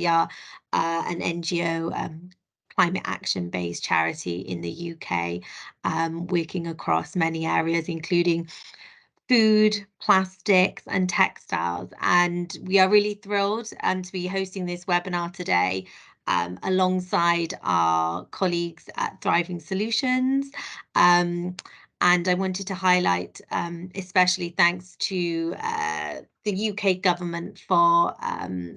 We are an NGO, climate action-based charity in the UK, working across many areas, including food, plastics, and textiles. And we are really thrilled to be hosting this webinar today alongside our colleagues at Thriving Solutions. And I wanted to highlight, especially thanks to the UK government for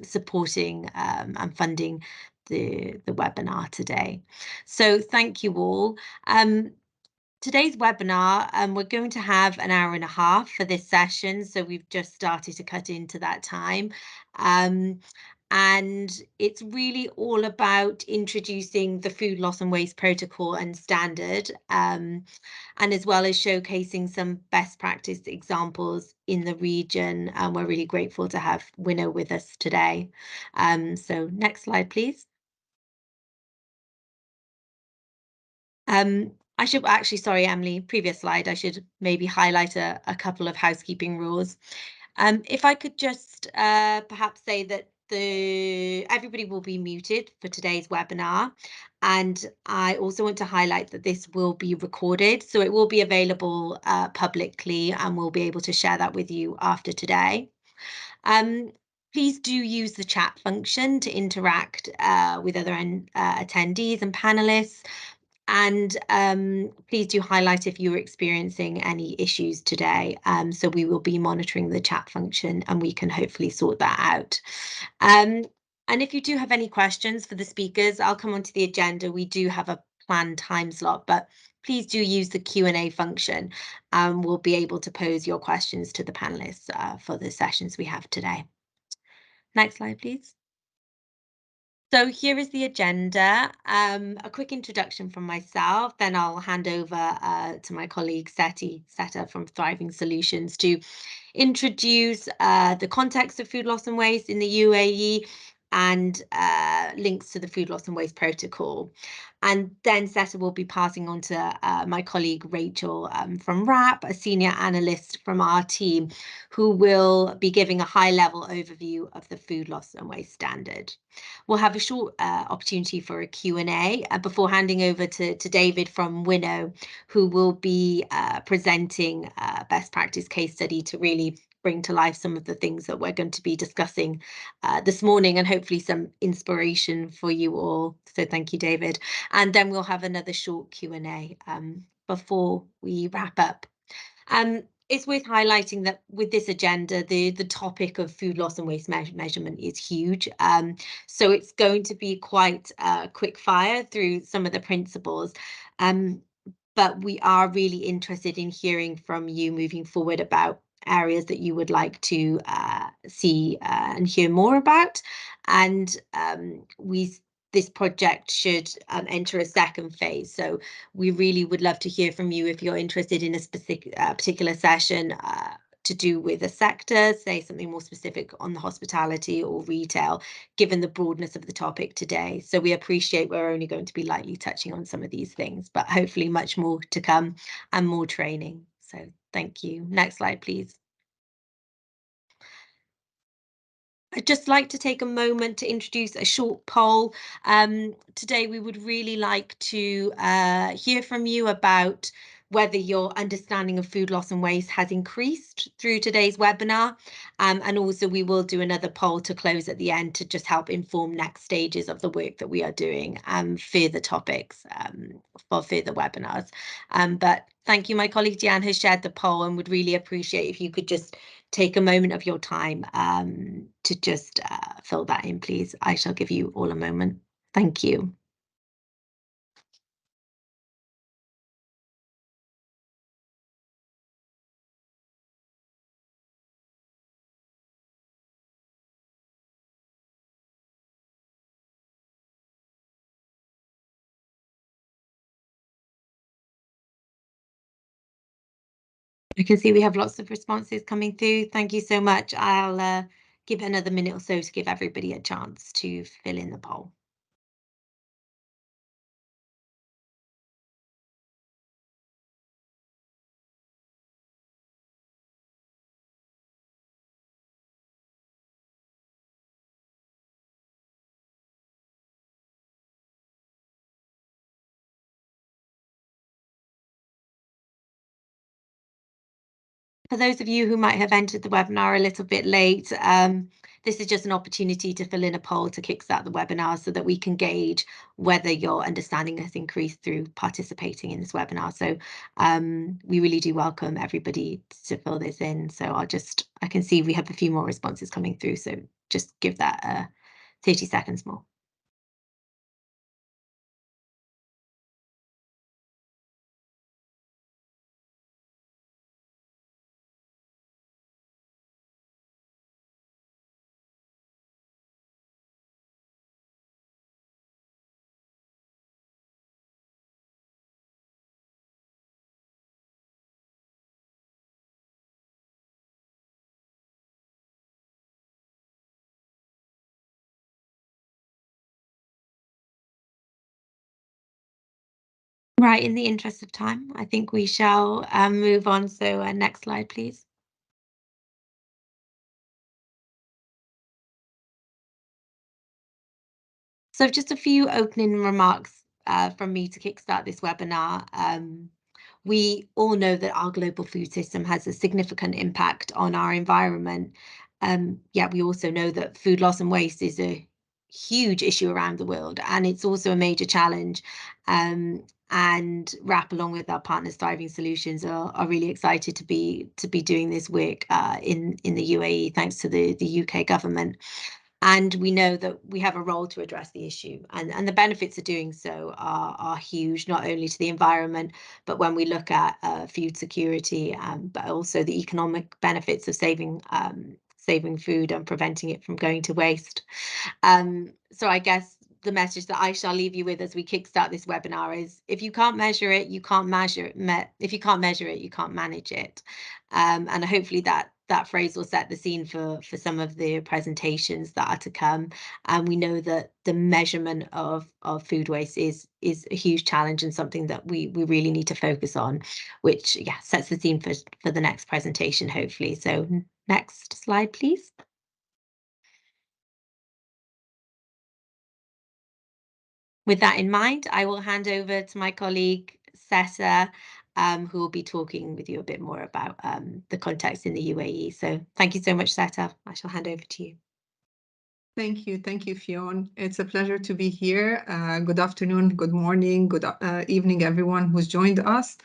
supporting and funding the webinar today. So thank you all. Today's webinar, we're going to have an hour and a half for this session, so we've just started to cut into that time. And it's really all about introducing the food loss and waste protocol and standard, and as well as showcasing some best practice examples in the region. And we're really grateful to have Winnow with us today. So next slide, please. I should actually, sorry, Emily, previous slide, I should maybe highlight a couple of housekeeping rules. If I could just perhaps say that everybody will be muted for today's webinar. And I also want to highlight that this will be recorded, so it will be available publicly, and we'll be able to share that with you after today. Please do use the chat function to interact with other attendees and panelists. And please do highlight if you're experiencing any issues today. So we will be monitoring the chat function and we can hopefully sort that out. And if you do have any questions for the speakers, I'll come onto the agenda. We do have a planned time slot, but please do use the Q&A function. We'll be able to pose your questions to the panelists for the sessions we have today. Next slide, please. So here is the agenda. A quick introduction from myself, then I'll hand over to my colleague Seta from Thriving Solutions to introduce the context of food loss and waste in the UAE and links to the food loss and waste protocol. And then Seta will be passing on to my colleague Rachel from RAP, a senior analyst from our team, who will be giving a high-level overview of the food loss and waste standard. We'll have a short opportunity for a Q&A before handing over to David from Winnow, who will be presenting a best practice case study to really bring to life some of the things that we're going to be discussing this morning, and hopefully some inspiration for you all. So thank you, David. And then we'll have another short Q&A before we wrap up. It's worth highlighting that with this agenda, the topic of food loss and waste measurement is huge. So it's going to be quite quick fire through some of the principles. But we are really interested in hearing from you moving forward about areas that you would like to see and hear more about. And this project should enter a second phase. So we really would love to hear from you if you're interested in a specific particular session to do with a sector, say something more specific on the hospitality or retail, given the broadness of the topic today. So we appreciate we're only going to be lightly touching on some of these things, but hopefully much more to come and more training. So thank you. Next slide, please. I'd just like to take a moment to introduce a short poll. Today, we would really like to hear from you about whether your understanding of food loss and waste has increased through today's webinar. And also we will do another poll to close at the end to just help inform next stages of the work that we are doing and further topics for further webinars. But thank you. My colleague Diane has shared the poll and would really appreciate if you could just take a moment of your time to just fill that in, please. I shall give you all a moment. Thank you. I can see we have lots of responses coming through. Thank you so much. I'll give another minute or so to give everybody a chance to fill in the poll. for those of you who might have entered the webinar a little bit late, this is just an opportunity to fill in a poll to kickstart the webinar so that we can gauge whether your understanding has increased through participating in this webinar. So we really do welcome everybody to fill this in. So I can see we have a few more responses coming through. So just give that 30 seconds more. Right, in the interest of time, I think we shall move on. So next slide, please. So just a few opening remarks from me to kickstart this webinar. We all know that our global food system has a significant impact on our environment. Yet we also know that food loss and waste is a huge issue around the world, and it's also a major challenge. And RAP, along with our partners, Thriving Solutions, are really excited to be doing this work in the UAE, thanks to the UK government. And we know that we have a role to address the issue, and the benefits of doing so are huge, not only to the environment, but when we look at food security, but also the economic benefits of saving food and preventing it from going to waste. So I guess the message that I shall leave you with as we kickstart this webinar is: if you can't measure it, you can't measure it. If you can't measure it, you can't manage it. And hopefully that phrase will set the scene for some of the presentations that are to come. And we know that the measurement of food waste is a huge challenge and something that we really need to focus on, which sets the scene for the next presentation, hopefully. So next slide, please. With that in mind, I will hand over to my colleague, Seta, who will be talking with you a bit more about the context in the UAE. So thank you so much, Seta. I shall hand over to you. Thank you. Thank you, Fionn. It's a pleasure to be here. Good afternoon, good morning, good evening, everyone who's joined us.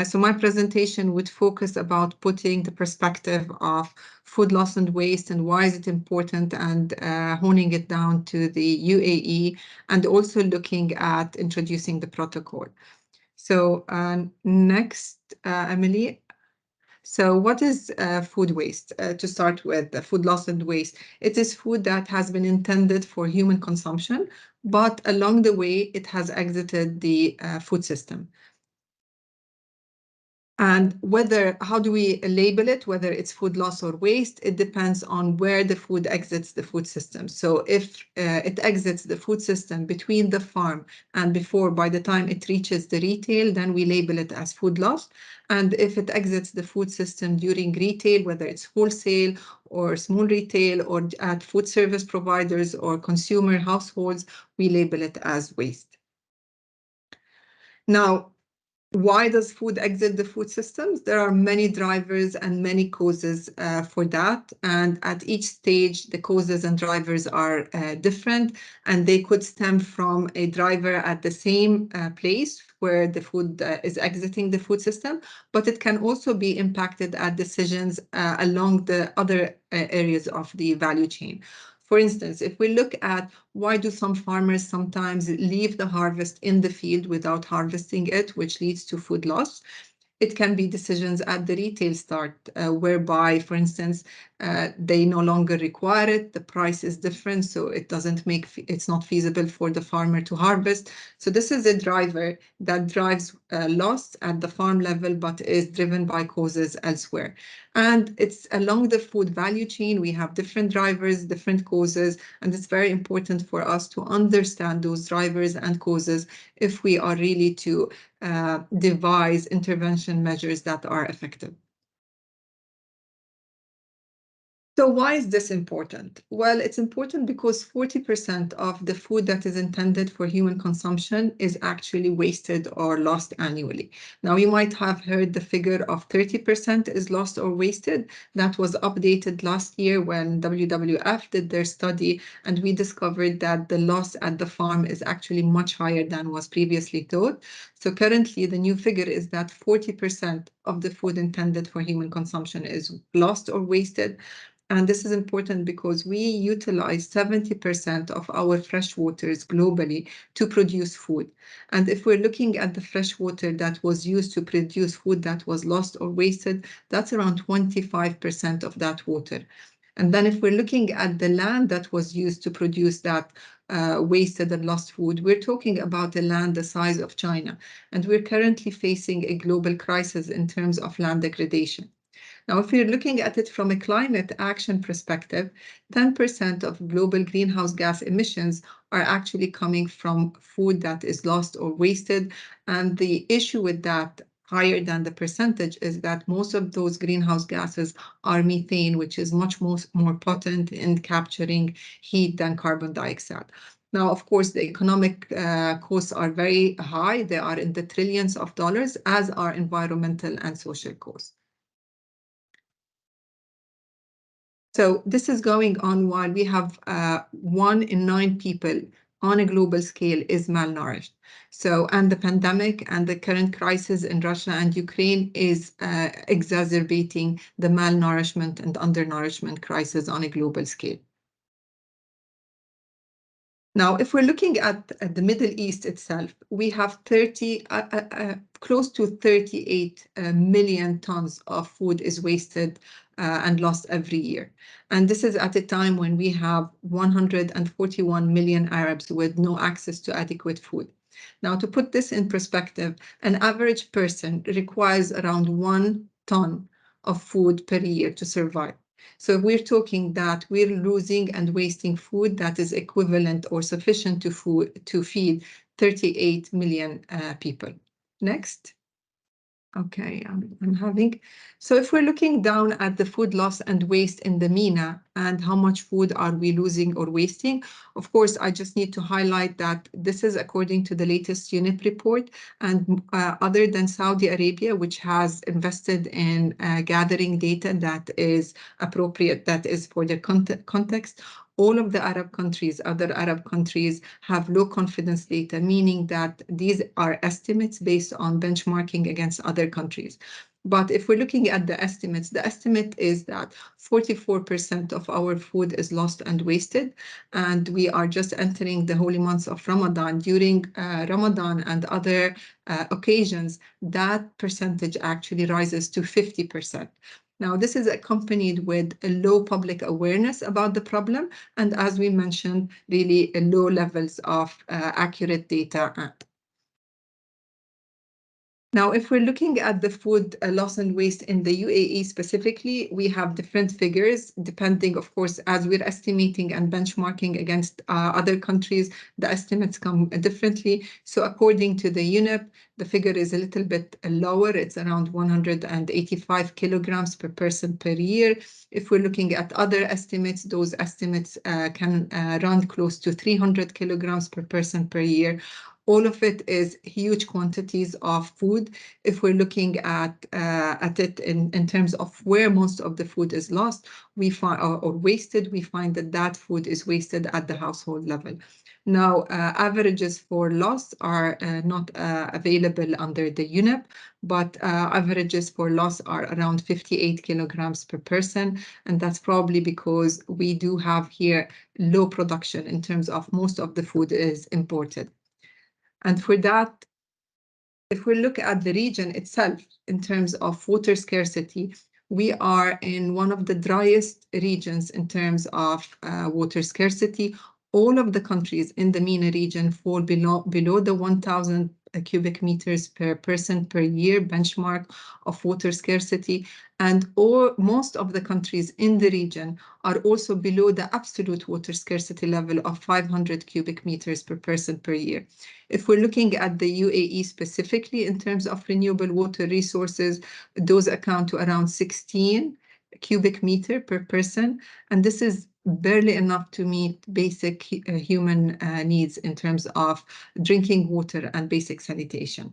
So my presentation would focus about putting the perspective of food loss and waste and why is it important, and honing it down to the UAE, and also looking at introducing the protocol. So next, Emily. So what is food waste? To start with, food loss and waste. It is food that has been intended for human consumption, but along the way, it has exited the food system. And how do we label it, whether it's food loss or waste, it depends on where the food exits the food system. So if it exits the food system between the farm and by the time it reaches the retail, then we label it as food loss. And if it exits the food system during retail, whether it's wholesale or small retail or at food service providers or consumer households, we label it as waste. Now, why does food exit the food systems? There are many drivers and many causes for that. And at each stage, the causes and drivers are different, and they could stem from a driver at the same place where the food is exiting the food system, but it can also be impacted at decisions along the other areas of the value chain. For instance, if we look at why do some farmers sometimes leave the harvest in the field without harvesting it, which leads to food loss, it can be decisions at the retail start, whereby, for instance, they no longer require it, the price is different, so it's not feasible for the farmer to harvest. So this is a driver that drives loss at the farm level, but is driven by causes elsewhere. And it's along the food value chain, we have different drivers, different causes, and it's very important for us to understand those drivers and causes if we are really to devise intervention measures that are effective. So why is this important? Well, it's important because 40% of the food that is intended for human consumption is actually wasted or lost annually. Now, you might have heard the figure of 30% is lost or wasted. That was updated last year when WWF did their study, and we discovered that the loss at the farm is actually much higher than was previously thought. So currently, the new figure is that 40% of the food intended for human consumption is lost or wasted. And this is important because we utilize 70% of our fresh waters globally to produce food. And if we're looking at the fresh water that was used to produce food that was lost or wasted, that's around 25% of that water. And then if we're looking at the land that was used to produce that wasted and lost food, we're talking about a land the size of China. And we're currently facing a global crisis in terms of land degradation. Now, if we're looking at it from a climate action perspective, 10% of global greenhouse gas emissions are actually coming from food that is lost or wasted. And the issue with that, higher than the percentage, is that most of those greenhouse gases are methane, which is much more potent in capturing heat than carbon dioxide. Now, of course, the economic costs are very high. They are in the trillions of dollars, as are environmental and social costs. So this is going on while we have 1 in 9 people on a global scale is malnourished. So, and the pandemic and the current crisis in Russia and Ukraine is exacerbating the malnourishment and undernourishment crisis on a global scale. Now, if we're looking at the Middle East itself, we have close to 38 million tons of food is wasted and lost every year. And this is at a time when we have 141 million Arabs with no access to adequate food. Now, to put this in perspective, an average person requires around 1 ton of food per year to survive. So we're talking that we're losing and wasting food that is equivalent or sufficient to feed 38 million people. Next. Okay, I'm having. So if we're looking down at the food loss and waste in the MENA and how much food are we losing or wasting, of course, I just need to highlight that this is according to the latest UNIP report. And other than Saudi Arabia, which has invested in gathering data that is appropriate, that is for the context, all of the other Arab countries have low confidence data, meaning that these are estimates based on benchmarking against other countries. But if we're looking at the estimates, the estimate is that 44% of our food is lost and wasted. And we are just entering the holy months of Ramadan. During Ramadan and other occasions, that percentage actually rises to 50%. Now, this is accompanied with a low public awareness about the problem, and as we mentioned, really low levels of accurate data. Now, if we're looking at the food loss and waste in the UAE specifically, we have different figures depending, of course, as we're estimating and benchmarking against other countries, the estimates come differently. So according to the UNEP, the figure is a little bit lower. It's around 185 kilograms per person per year. If we're looking at other estimates, those estimates can run close to 300 kilograms per person per year. All of it is huge quantities of food. If we're looking at it in terms of where most of the food is lost, we find or wasted, we find that food is wasted at the household level. Now, averages for loss are not available under the UNEP, but averages for loss are around 58 kilograms per person. And that's probably because we do have here low production in terms of most of the food is imported. And for that, if we look at the region itself in terms of water scarcity, we are in one of the driest regions in terms of water scarcity. All of the countries in the MENA region fall below the 1,000 cubic meters per person per year benchmark of water scarcity. And most of the countries in the region are also below the absolute water scarcity level of 500 cubic meters per person per year. If we're looking at the UAE specifically in terms of renewable water resources, those account to around 16 cubic meter per person, and this is barely enough to meet basic human needs in terms of drinking water and basic sanitation.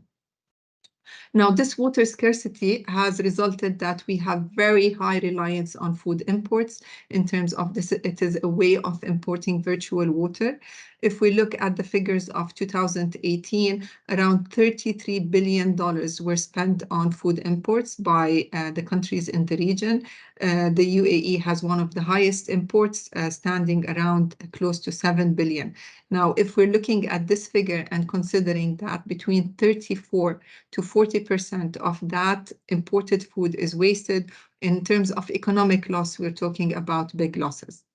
Now, this water scarcity has resulted that we have very high reliance on food imports in terms of this. It is a way of importing virtual water. If we look at the figures of 2018, around $33 billion were spent on food imports by the countries in the region. The UAE has one of the highest imports, standing around close to 7 billion. Now, if we're looking at this figure and considering that between 34 to 40% of that imported food is wasted, in terms of economic loss, we're talking about big losses.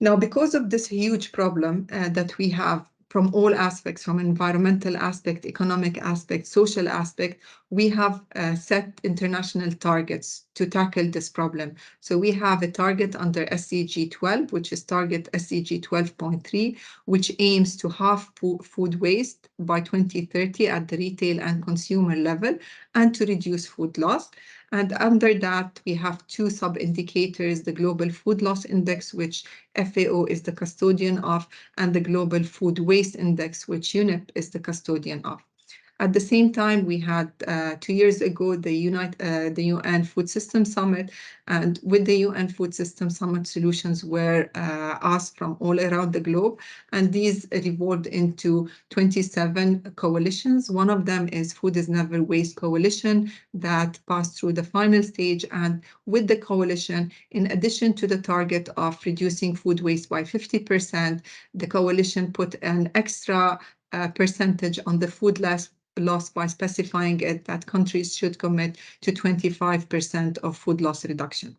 Now, because of this huge problem that we have from all aspects, from environmental aspect, economic aspect, social aspect, we have set international targets to tackle this problem. So we have a target under SDG 12, which is target SDG 12.3, which aims to halve food waste by 2030 at the retail and consumer level, and to reduce food loss. And under that, we have two sub-indicators, the Global Food Loss Index, which FAO is the custodian of, and the Global Food Waste Index, which UNEP is the custodian of. At the same time, we had 2 years ago the UN Food System Summit, and with the UN Food System Summit, solutions were asked from all around the globe, and these evolved into 27 coalitions. One of them is Food is Never Waste Coalition that passed through the final stage, and with the coalition, in addition to the target of reducing food waste by 50%, the coalition put an extra percentage on the food loss by specifying it that countries should commit to 25% of food loss reduction.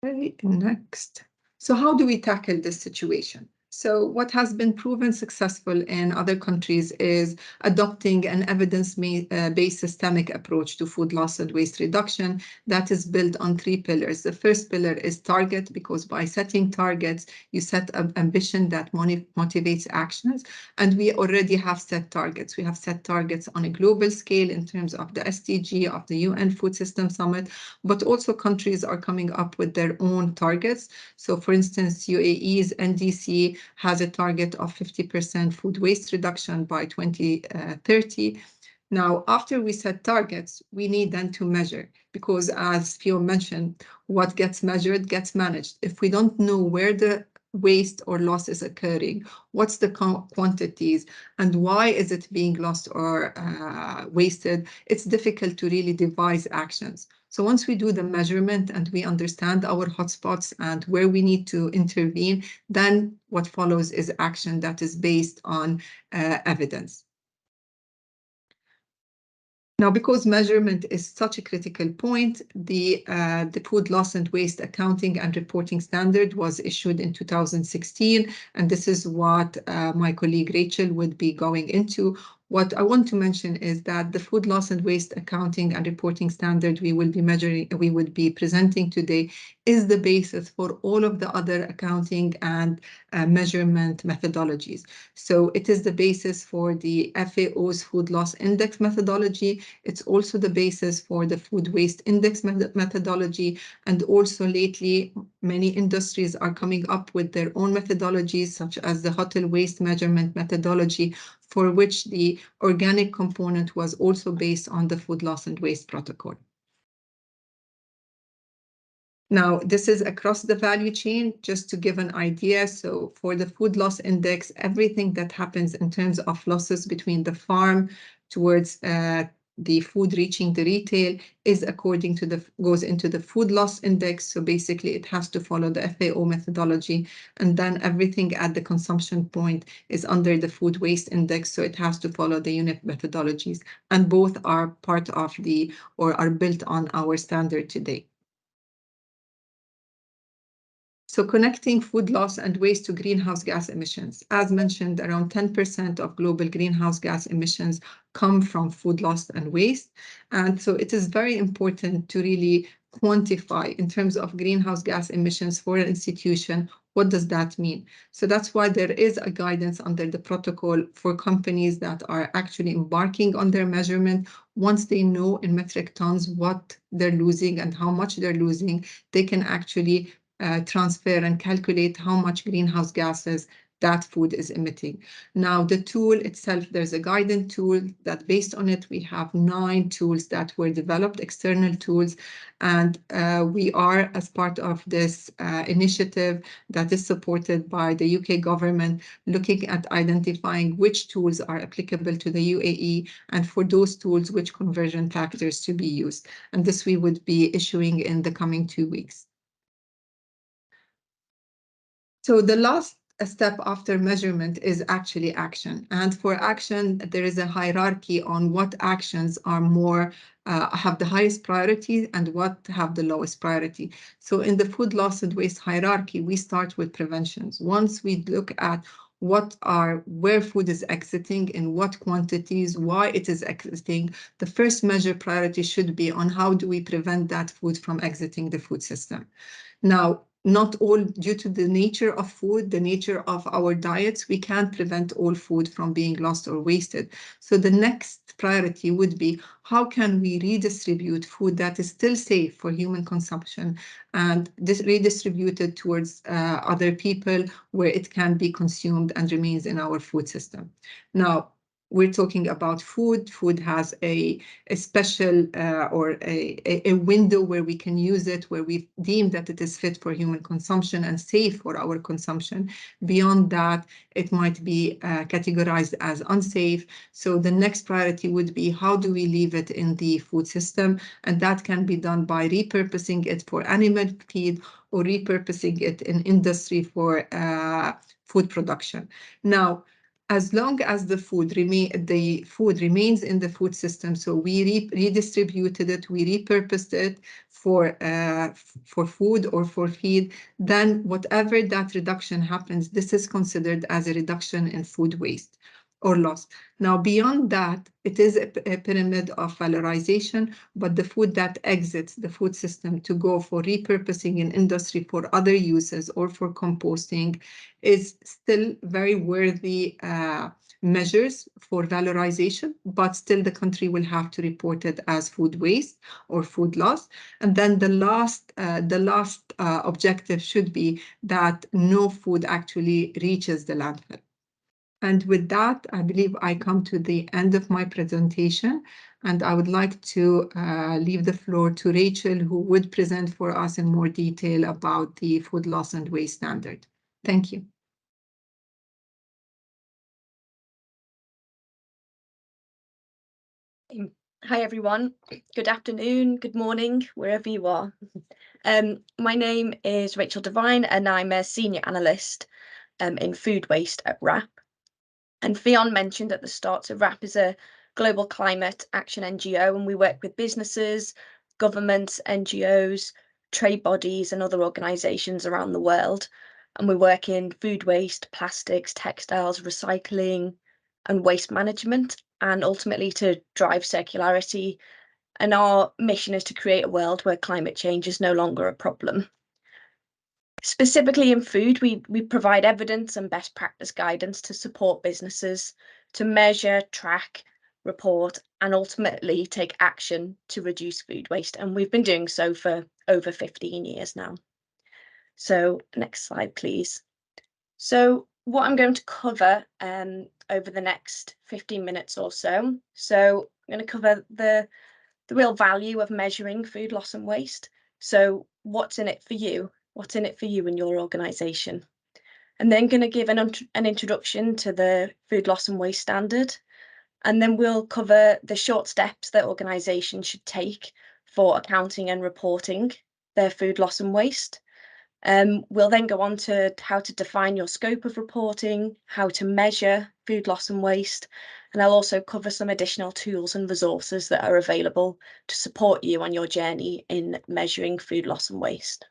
Okay, next. So how do we tackle this situation? So what has been proven successful in other countries is adopting an evidence-based systemic approach to food loss and waste reduction that is built on 3 pillars. The first pillar is target, because by setting targets, you set an ambition that motivates actions. And we already have set targets. We have set targets on a global scale in terms of the SDG of the UN Food System Summit, but also countries are coming up with their own targets. So for instance, UAE's NDC has a target of 50% food waste reduction by 2030. Now, after we set targets, we need then to measure, because as Fio mentioned, what gets measured gets managed. If we don't know where the waste or loss is occurring, what's the quantities, and why is it being lost or wasted, it's difficult to really devise actions. So once we do the measurement and we understand our hotspots and where we need to intervene, then what follows is action that is based on evidence. Now, because measurement is such a critical point, the Food Loss and Waste Accounting and Reporting Standard was issued in 2016, and this is what my colleague Rachel would be going into. What I want to mention is that the Food Loss and Waste Accounting and Reporting Standard we would be presenting today is the basis for all of the other accounting and measurement methodologies. So it is the basis for the FAO's Food Loss Index methodology. It's also the basis for the Food Waste Index methodology. And also lately, many industries are coming up with their own methodologies, such as the Hotel Waste Measurement methodology, for which the organic component was also based on the Food Loss and Waste Protocol. Now, this is across the value chain, just to give an idea. So for the food loss index, everything that happens in terms of losses between the farm towards the food reaching the retail is according to goes into the food loss index. So basically it has to follow the FAO methodology, and then everything at the consumption point is under the food waste index. So it has to follow the UNEP methodologies, and both are part of or are built on our standard today. So connecting food loss and waste to greenhouse gas emissions. As mentioned, around 10% of global greenhouse gas emissions come from food loss and waste. And so it is very important to really quantify in terms of greenhouse gas emissions for an institution What does that mean? So that's why there is a guidance under the protocol for companies that are actually embarking on their measurement. Once they know in metric tons what they're losing and how much they're losing, they can actually transfer and calculate how much greenhouse gases that food is emitting. Now, the tool itself, there's a guidance tool that based on it, we have 9 tools that were developed, external tools, and we are, as part of this initiative that is supported by the UK government, looking at identifying which tools are applicable to the UAE, and for those tools, which conversion factors to be used. And this we would be issuing in the coming 2 weeks. So the last step after measurement is actually action. And for action, there is a hierarchy on what actions are more have the highest priority and what have the lowest priority. So in the food loss and waste hierarchy, we start with preventions. Once we look at where food is exiting, in what quantities, why it is exiting, the first measure priority should be on how do we prevent that food from exiting the food system. Now, not all, due to the nature of food, the nature of our diets, we can't prevent all food from being lost or wasted. So the next priority would be, how can we redistribute food that is still safe for human consumption and redistribute it towards other people where it can be consumed and remains in our food system. Now, we're talking about food. Food has a special or a window where we can use it, where we deem that it is fit for human consumption and safe for our consumption. Beyond that, it might be categorized as unsafe. So the next priority would be, how do we leave it in the food system? And that can be done by repurposing it for animal feed or repurposing it in industry for food production. Now, as long as the food remains in the food system, so we redistributed it, we repurposed it for food or for feed, then whatever that reduction happens, this is considered as a reduction in food waste or loss. Now, beyond that, it is a pyramid of valorization, but the food that exits the food system to go for repurposing in industry for other uses or for composting is still very worthy measures for valorization, but still the country will have to report it as food waste or food loss. And then the last objective should be that no food actually reaches the landfill. And with that, I believe I come to the end of my presentation, and I would like to leave the floor to Rachel, who would present for us in more detail about the food loss and waste standard. Thank you. Hi everyone, good afternoon, good morning, wherever you are. My name is Rachel Devine and I'm a senior analyst in food waste at WRAP. And Fionn mentioned at the start, so WRAP is a global climate action NGO, and we work with businesses, governments, NGOs, trade bodies and other organisations around the world. And we work in food waste, plastics, textiles, recycling and waste management, and ultimately to drive circularity. And our mission is to create a world where climate change is no longer a problem. Specifically in food, we provide evidence and best practice guidance to support businesses to measure, track, report, and ultimately take action to reduce food waste. And we've been doing so for over 15 years now. So next slide, please. So what I'm going to cover over the next 15 minutes or so. So I'm going to cover the real value of measuring food loss and waste. So what's in it for you? What's in it for you and your organisation? And then going to give an introduction to the food loss and waste standard. And then we'll cover the short steps that organisations should take for accounting and reporting their food loss and waste. We'll then go on to how to define your scope of reporting, how to measure food loss and waste, and I'll also cover some additional tools and resources that are available to support you on your journey in measuring food loss and waste.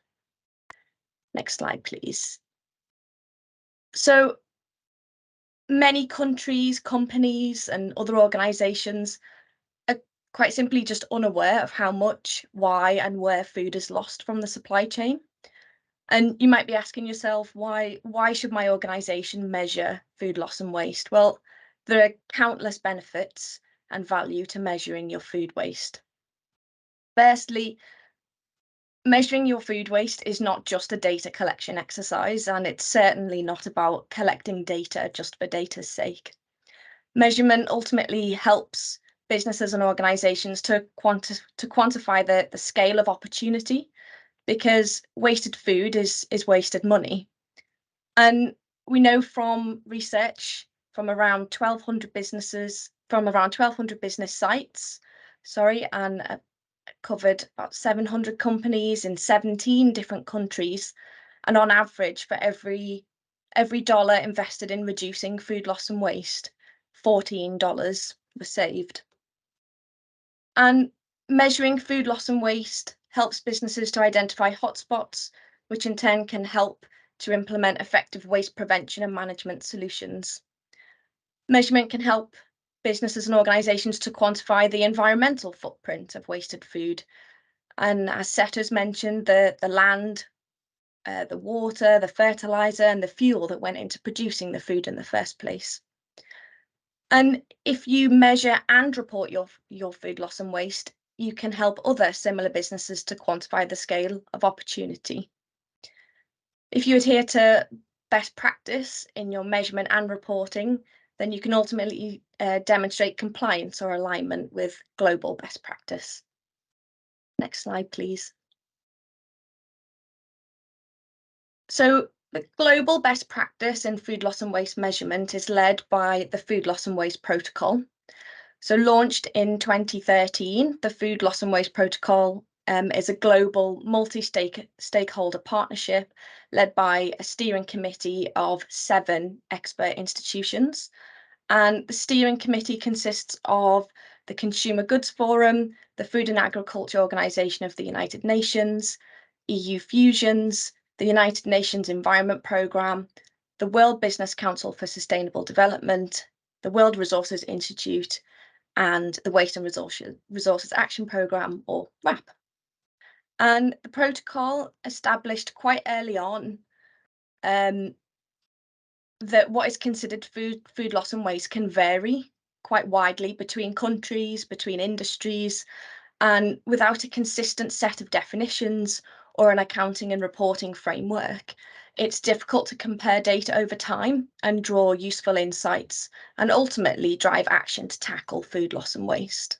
Next slide, please. So many countries, companies, and other organisations are quite simply just unaware of how much, why, and where food is lost from the supply chain. And you might be asking yourself, why should my organisation measure food loss and waste? Well, there are countless benefits and value to measuring your food waste. Firstly, measuring your food waste is not just a data collection exercise, and it's certainly not about collecting data just for data's sake. Measurement ultimately helps businesses and organisations to quantify the scale of opportunity, because wasted food is wasted money. And we know from research from around 1,200 business sites, and covered about 700 companies in 17 different countries. And on average, for every dollar invested in reducing food loss and waste, $14 was saved. And measuring food loss and waste helps businesses to identify hotspots, which in turn can help to implement effective waste prevention and management solutions. Measurement can help businesses and organisations to quantify the environmental footprint of wasted food. And as Seth has mentioned, the land, the water, the fertiliser and the fuel that went into producing the food in the first place. And if you measure and report your food loss and waste, you can help other similar businesses to quantify the scale of opportunity. If you adhere to best practice in your measurement and reporting, then you can ultimately demonstrate compliance or alignment with global best practice. Next slide, please. So the global best practice in food loss and waste measurement is led by the Food Loss and Waste Protocol. So launched in 2013, the Food Loss and Waste Protocol is a global multi-stakeholder partnership led by a steering committee of 7 expert institutions. And the steering committee consists of the Consumer Goods Forum, the Food and Agriculture Organization of the United Nations, EU Fusions, the United Nations Environment Programme, the World Business Council for Sustainable Development, the World Resources Institute, and the Waste and Resources Action Programme, or WRAP. And the protocol established quite early on that what is considered food loss and waste can vary quite widely between countries, between industries, and without a consistent set of definitions or an accounting and reporting framework, it's difficult to compare data over time and draw useful insights and ultimately drive action to tackle food loss and waste.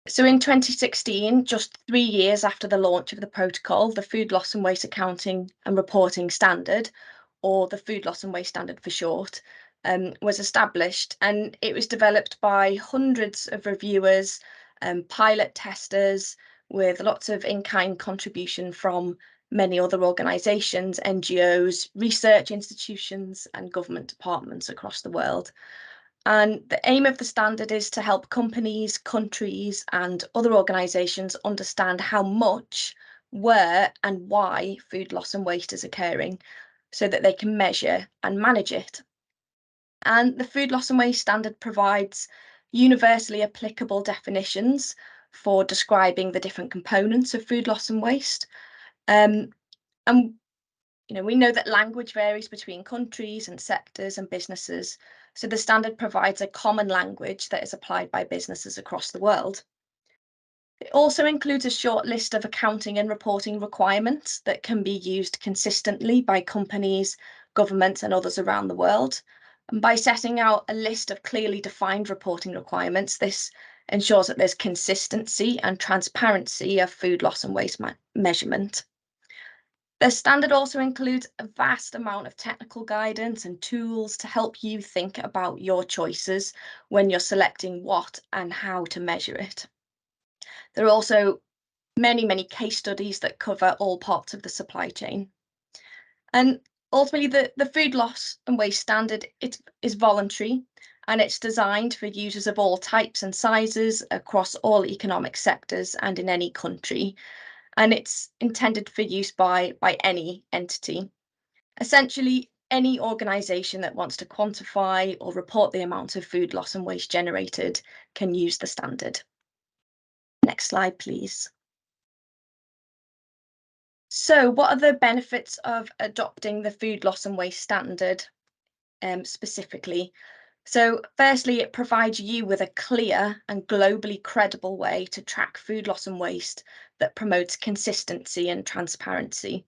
So in 2016, just 3 years after the launch of the protocol, the Food Loss and Waste Accounting and Reporting Standard, or the Food Loss and Waste Standard for short, was established, and it was developed by hundreds of reviewers, pilot testers, with lots of in-kind contribution from many other organisations, NGOs, research institutions and government departments across the world. And the aim of the standard is to help companies, countries and other organisations understand how much, where and why food loss and waste is occurring, so that they can measure and manage it. And the Food Loss and Waste Standard provides universally applicable definitions for describing the different components of food loss and waste. And we know that language varies between countries and sectors and businesses, so the standard provides a common language that is applied by businesses across the world. It also includes a short list of accounting and reporting requirements that can be used consistently by companies, governments and others around the world. And by setting out a list of clearly defined reporting requirements, this ensures that there's consistency and transparency of food loss and waste measurement. The standard also includes a vast amount of technical guidance and tools to help you think about your choices when you're selecting what and how to measure it. There are also many, many case studies that cover all parts of the supply chain. And ultimately, the Food Loss and Waste Standard is voluntary, and it's designed for users of all types and sizes across all economic sectors and in any country. And it's intended for use by any entity. Essentially, any organisation that wants to quantify or report the amount of food loss and waste generated can use the standard. Next slide, please. So what are the benefits of adopting the food loss and waste standard specifically? So firstly, it provides you with a clear and globally credible way to track food loss and waste that promotes consistency and transparency.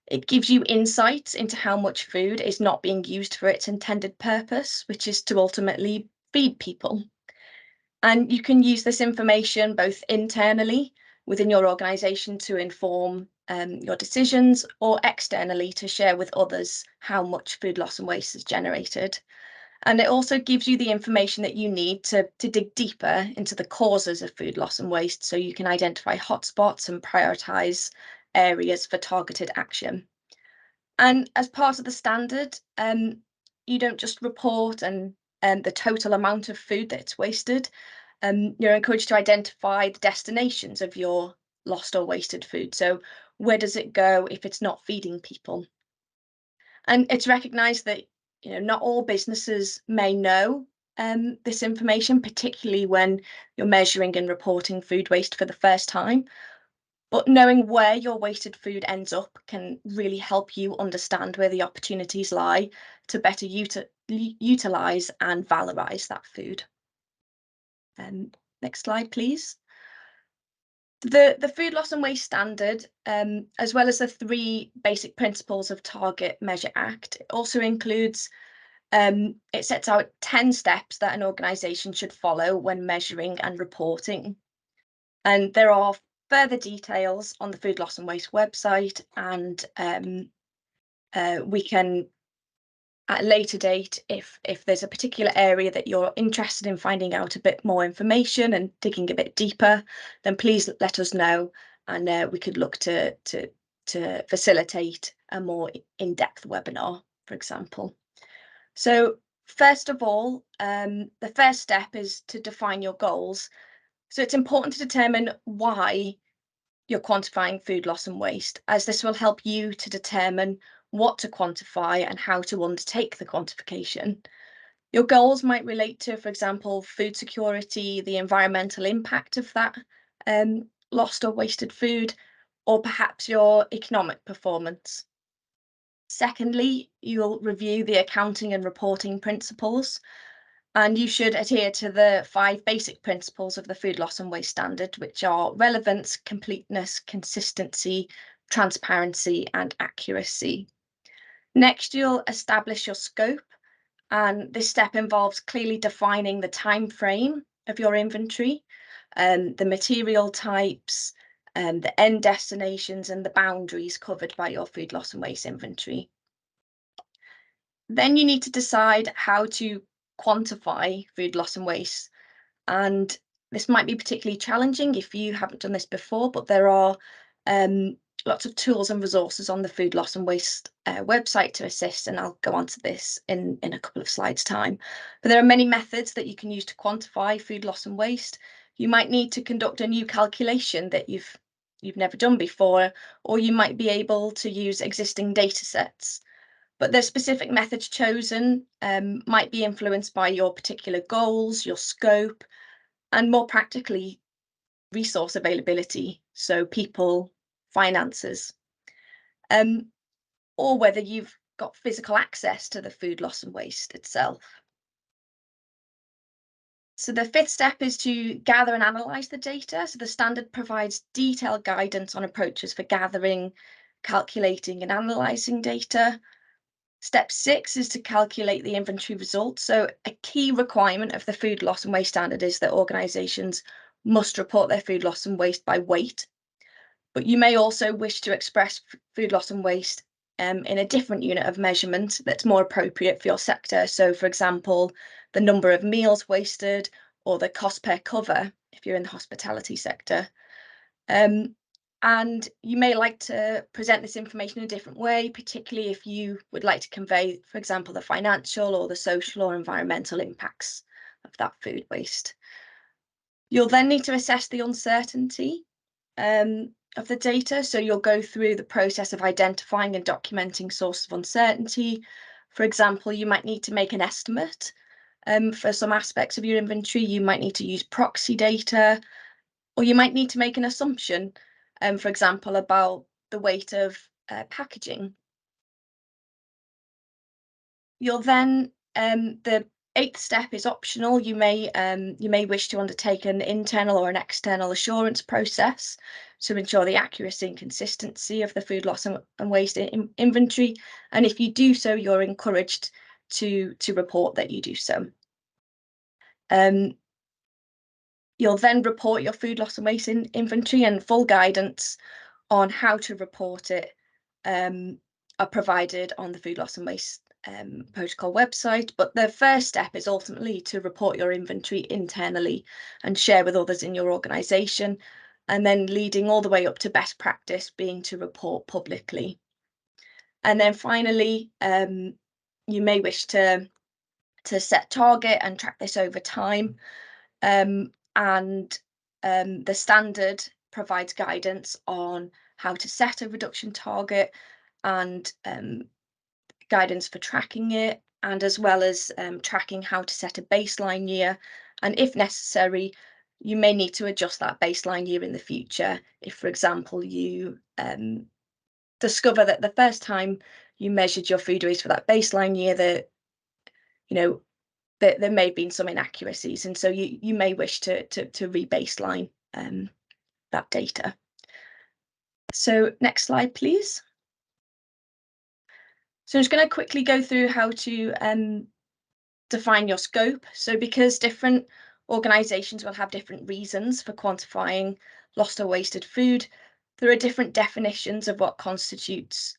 It gives you insights into how much food is not being used for its intended purpose, which is to ultimately feed people. And you can use this information both internally within your organisation to inform your decisions, or externally to share with others how much food loss and waste is generated. And it also gives you the information that you need to dig deeper into the causes of food loss and waste, so you can identify hotspots and prioritise areas for targeted action. And as part of the standard, you don't just report the total amount of food that's wasted. You're encouraged to identify the destinations of your lost or wasted food. So where does it go if it's not feeding people? And it's recognised that not all businesses may know this information, particularly when you're measuring and reporting food waste for the first time. But knowing where your wasted food ends up can really help you understand where the opportunities lie to better utilise and valorise that food. Next slide, please. The food loss and waste standard, as well as the 3 basic principles of Target, Measure, Act, also includes, it sets out 10 steps that an organisation should follow when measuring and reporting. And there are further details on the Food Loss and Waste website, and we can, at a later date, if there's a particular area that you're interested in finding out a bit more information and digging a bit deeper, then please let us know, and we could look to facilitate a more in-depth webinar, for example. So first of all, the first step is to define your goals. So it's important to determine why you're quantifying food loss and waste, as this will help you to determine what to quantify and how to undertake the quantification. Your goals might relate to, for example, food security, the environmental impact of that lost or wasted food, or perhaps your economic performance. Secondly, you'll review the accounting and reporting principles, and you should adhere to the 5 basic principles of the Food Loss and Waste Standard, which are relevance, completeness, consistency, transparency, and accuracy. Next, you'll establish your scope, and this step involves clearly defining the time frame of your inventory, the material types, the end destinations, and the boundaries covered by your food loss and waste inventory. Then you need to decide how to quantify food loss and waste. And this might be particularly challenging if you haven't done this before, but there are lots of tools and resources on the Food Loss and Waste website to assist, and I'll go on to this in a couple of slides' time. But there are many methods that you can use to quantify food loss and waste. You might need to conduct a new calculation that you've never done before, or you might be able to use existing data sets. But the specific methods chosen might be influenced by your particular goals, your scope, and more practically, resource availability, so people, finances, or whether you've got physical access to the food loss and waste itself. So the 5th step is to gather and analyse the data. So the standard provides detailed guidance on approaches for gathering, calculating, and analysing data. Step 6 is to calculate the inventory results. So a key requirement of the Food Loss and Waste Standard is that organisations must report their food loss and waste by weight. But you may also wish to express food loss and waste in a different unit of measurement that's more appropriate for your sector. So, for example, the number of meals wasted, or the cost per cover if you're in the hospitality sector. And you may like to present this information in a different way, particularly if you would like to convey, for example, the financial or the social or environmental impacts of that food waste. You'll then need to assess the uncertainty of the data. So you'll go through the process of identifying and documenting sources of uncertainty. For example, you might need to make an estimate for some aspects of your inventory. You might need to use proxy data, or you might need to make an assumption, for example, about the weight of packaging. You'll then, the 8th step is optional. You may wish to undertake an internal or an external assurance process to ensure the accuracy and consistency of the food loss and waste inventory. And if you do so, you're encouraged to report that you do so. You'll then report your food loss and waste inventory, and full guidance on how to report it are provided on the food loss and waste protocol website. But the first step is ultimately to report your inventory internally and share with others in your organisation, and then leading all the way up to best practice being to report publicly. And then finally, you may wish to set target and track this over time. The standard provides guidance on how to set a reduction target and guidance for tracking it, and as well as tracking how to set a baseline year. And if necessary, you may need to adjust that baseline year in the future. If, for example, you discover that the first time you measured your food waste for that baseline year, that there may have been some inaccuracies, and so you may wish to re-baseline that data. So next slide, please. So I'm just going to quickly go through how to define your scope. So because different organisations will have different reasons for quantifying lost or wasted food, there are different definitions of what constitutes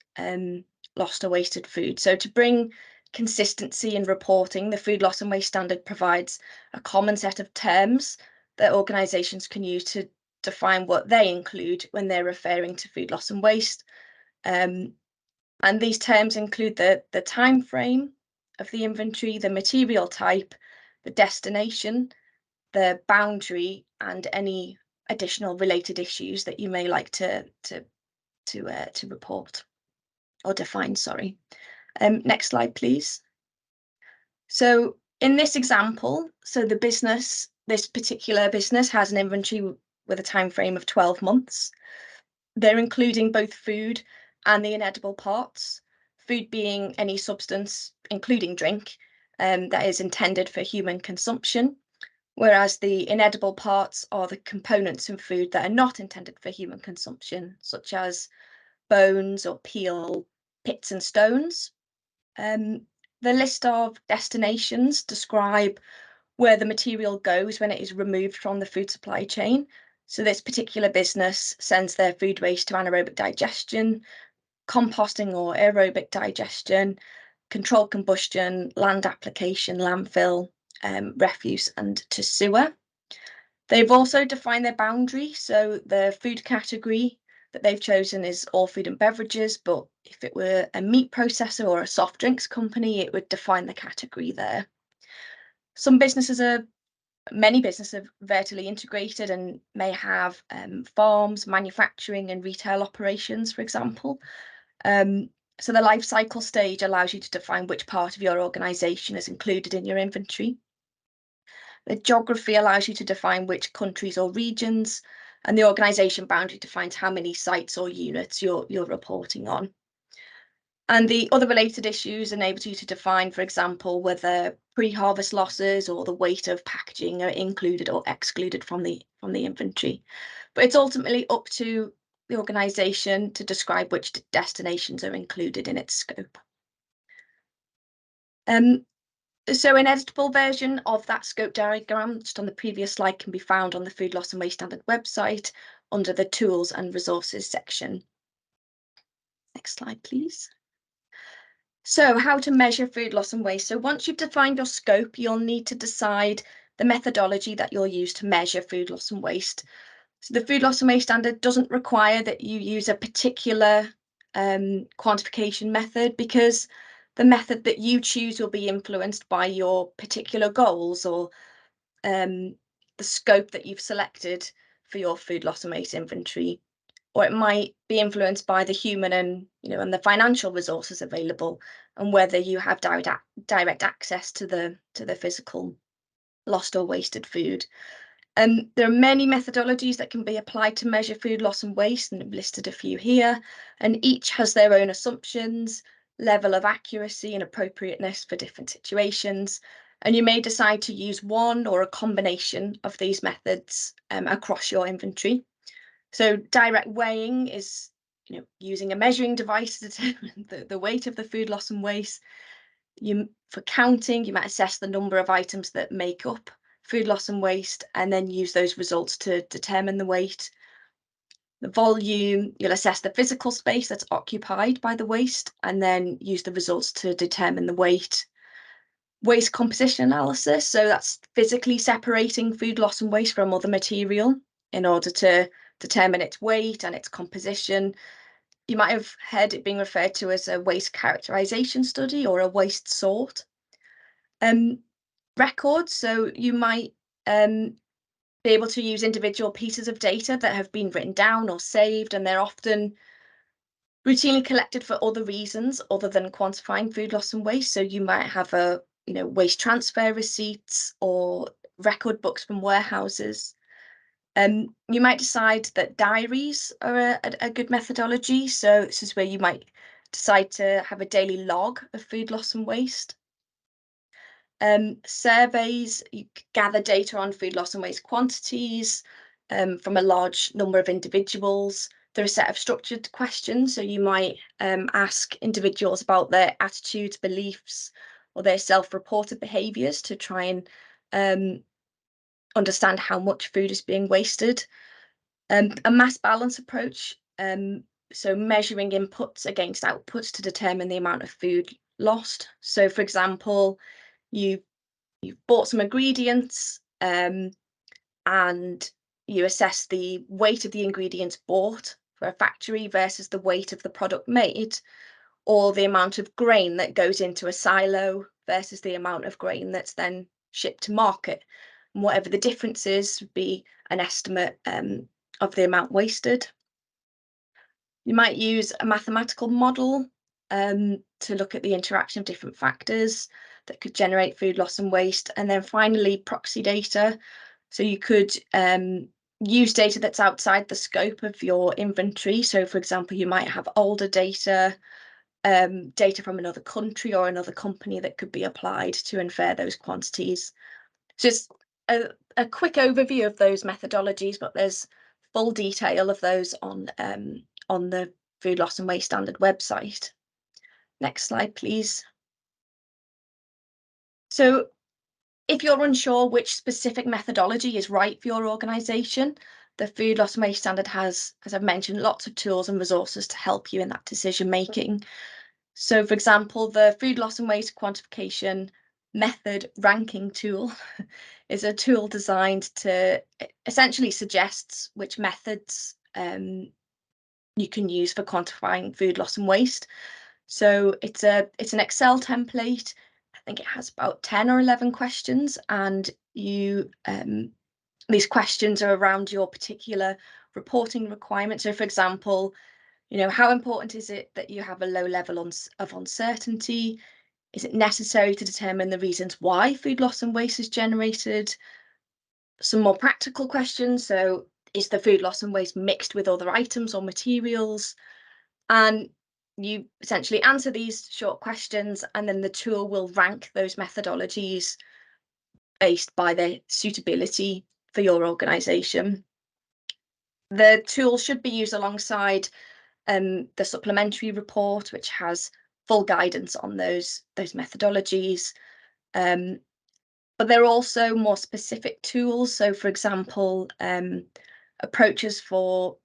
lost or wasted food. So to bring consistency in reporting, the Food Loss and Waste Standard provides a common set of terms that organisations can use to define what they include when they're referring to food loss and waste. And these terms include the time frame of the inventory, the material type, the destination, the boundary, and any additional related issues that you may like to report or define, sorry. Next slide, please. So in this example, so this particular business has an inventory with a time frame of 12 months. They're including both food and the inedible parts, food being any substance, including drink, that is intended for human consumption, whereas the inedible parts are the components in food that are not intended for human consumption, such as bones or peel, pits and stones. The list of destinations describe where the material goes when it is removed from the food supply chain. So this particular business sends their food waste to anaerobic digestion, composting or aerobic digestion, controlled combustion, land application, landfill, refuse, and to sewer. They've also defined their boundary. So the food category that they've chosen is all food and beverages, but if it were a meat processor or a soft drinks company, it would define the category there. Many businesses are vertically integrated and may have farms, manufacturing and retail operations, for example. So the life cycle stage allows you to define which part of your organisation is included in your inventory. The geography allows you to define which countries or regions, and the organisation boundary defines how many sites or units you're reporting on. And the other related issues enables you to define, for example, whether pre-harvest losses or the weight of packaging are included or excluded from the inventory. But it's ultimately up to the organisation to describe which destinations are included in its scope. So an editable version of that scope diagram, just on the previous slide, can be found on the Food Loss and Waste Standard website under the Tools and Resources section. Next slide, please. So how to measure food loss and waste. So once you've defined your scope, you'll need to decide the methodology that you'll use to measure food loss and waste. So the Food Loss and Waste Standard doesn't require that you use a particular quantification method, because the method that you choose will be influenced by your particular goals or the scope that you've selected for your food loss and waste inventory, or it might be influenced by the human and the financial resources available, and whether you have direct access to the physical lost or wasted food. There are many methodologies that can be applied to measure food loss and waste, and I've listed a few here, and each has their own assumptions, level of accuracy and appropriateness for different situations. And you may decide to use one or a combination of these methods across your inventory. So direct weighing is, using a measuring device to determine the weight of the food loss and waste. For counting, you might assess the number of items that make up food loss and waste, and then use those results to determine the weight. The volume, you'll assess the physical space that's occupied by the waste, and then use the results to determine the weight. Waste composition analysis, so that's physically separating food loss and waste from other material in order to determine its weight and its composition. You might have heard it being referred to as a waste characterization study or a waste sort. Records, so you might be able to use individual pieces of data that have been written down or saved, and they're often routinely collected for other reasons other than quantifying food loss and waste. So you might have waste transfer receipts or record books from warehouses. You might decide that diaries are a good methodology. So this is where you might decide to have a daily log of food loss and waste. Surveys, you gather data on food loss and waste quantities from a large number of individuals. There are a set of structured questions, so you might ask individuals about their attitudes, beliefs, or their self-reported behaviours to try and understand how much food is being wasted. A mass balance approach, so measuring inputs against outputs to determine the amount of food lost. So, for example, you've bought some ingredients and you assess the weight of the ingredients bought for a factory versus the weight of the product made, or the amount of grain that goes into a silo versus the amount of grain that's then shipped to market. And whatever the difference is would be an estimate of the amount wasted. You might use a mathematical model to look at the interaction of different factors that could generate food loss and waste. And then finally, proxy data. So you could use data that's outside the scope of your inventory. So for example, you might have older data, data from another country or another company that could be applied to infer those quantities. Just a quick overview of those methodologies, but there's full detail of those on the Food Loss and Waste Standard website. Next slide, please. So if you're unsure which specific methodology is right for your organisation, the Food Loss and Waste Standard has, as I've mentioned, lots of tools and resources to help you in that decision making. So, for example, the Food Loss and Waste Quantification Method Ranking Tool is a tool designed to essentially suggests which methods you can use for quantifying food loss and waste. So it's an Excel template. I think it has about 10 or 11 questions, and you these questions are around your particular reporting requirement. So, for example, how important is it that you have a low level of uncertainty? Is it necessary to determine the reasons why food loss and waste is generated? Some more practical questions. So, is the food loss and waste mixed with other items or materials? And you essentially answer these short questions, and then the tool will rank those methodologies based by their suitability for your organisation. The tool should be used alongside the supplementary report, which has full guidance on those methodologies. But there are also more specific tools. So, for example, approaches for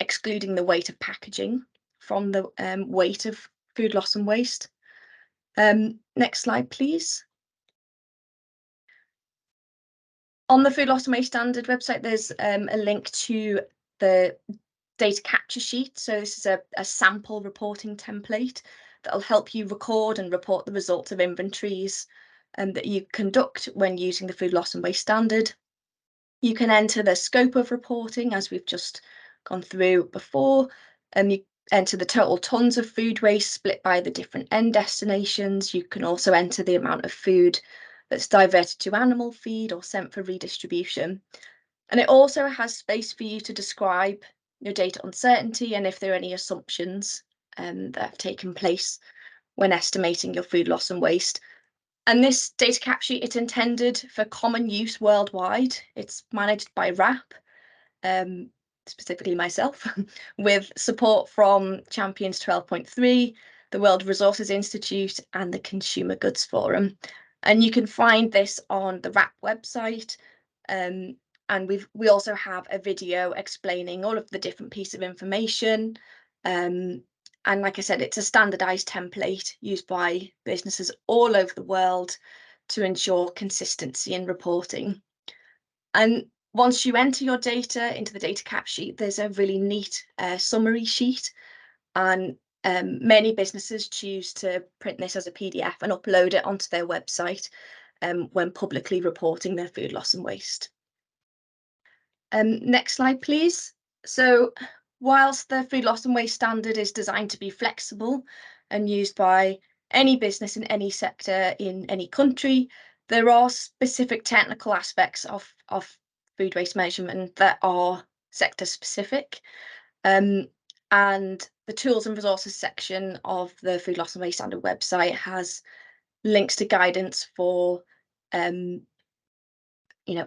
excluding the weight of packaging from the weight of food loss and waste. Next slide, please. On the Food Loss and Waste Standard website, there's a link to the data capture sheet. So this is a sample reporting template that will help you record and report the results of inventories that you conduct when using the Food Loss and Waste Standard. You can enter the scope of reporting, as we've just gone through before, and you enter the total tons of food waste split by the different end destinations. You can also enter the amount of food that's diverted to animal feed or sent for redistribution. And it also has space for you to describe your data uncertainty and if there are any assumptions that have taken place when estimating your food loss and waste. And this data cap sheet, it's intended for common use worldwide. It's managed by RAP, specifically myself, with support from Champions 12.3, the World Resources Institute, and the Consumer Goods Forum. And you can find this on the RAP website. And we also have a video explaining all of the different pieces of information. And like I said, it's a standardized template used by businesses all over the world to ensure consistency in reporting. And once you enter your data into the data cap sheet, there's a really neat summary sheet. And many businesses choose to print this as a PDF and upload it onto their website when publicly reporting their food loss and waste. Next slide, please. So whilst the food loss and waste standard is designed to be flexible and used by any business in any sector in any country, there are specific technical aspects of food waste measurement that are sector specific. And the tools and resources section of the food loss and waste standard website has links to guidance for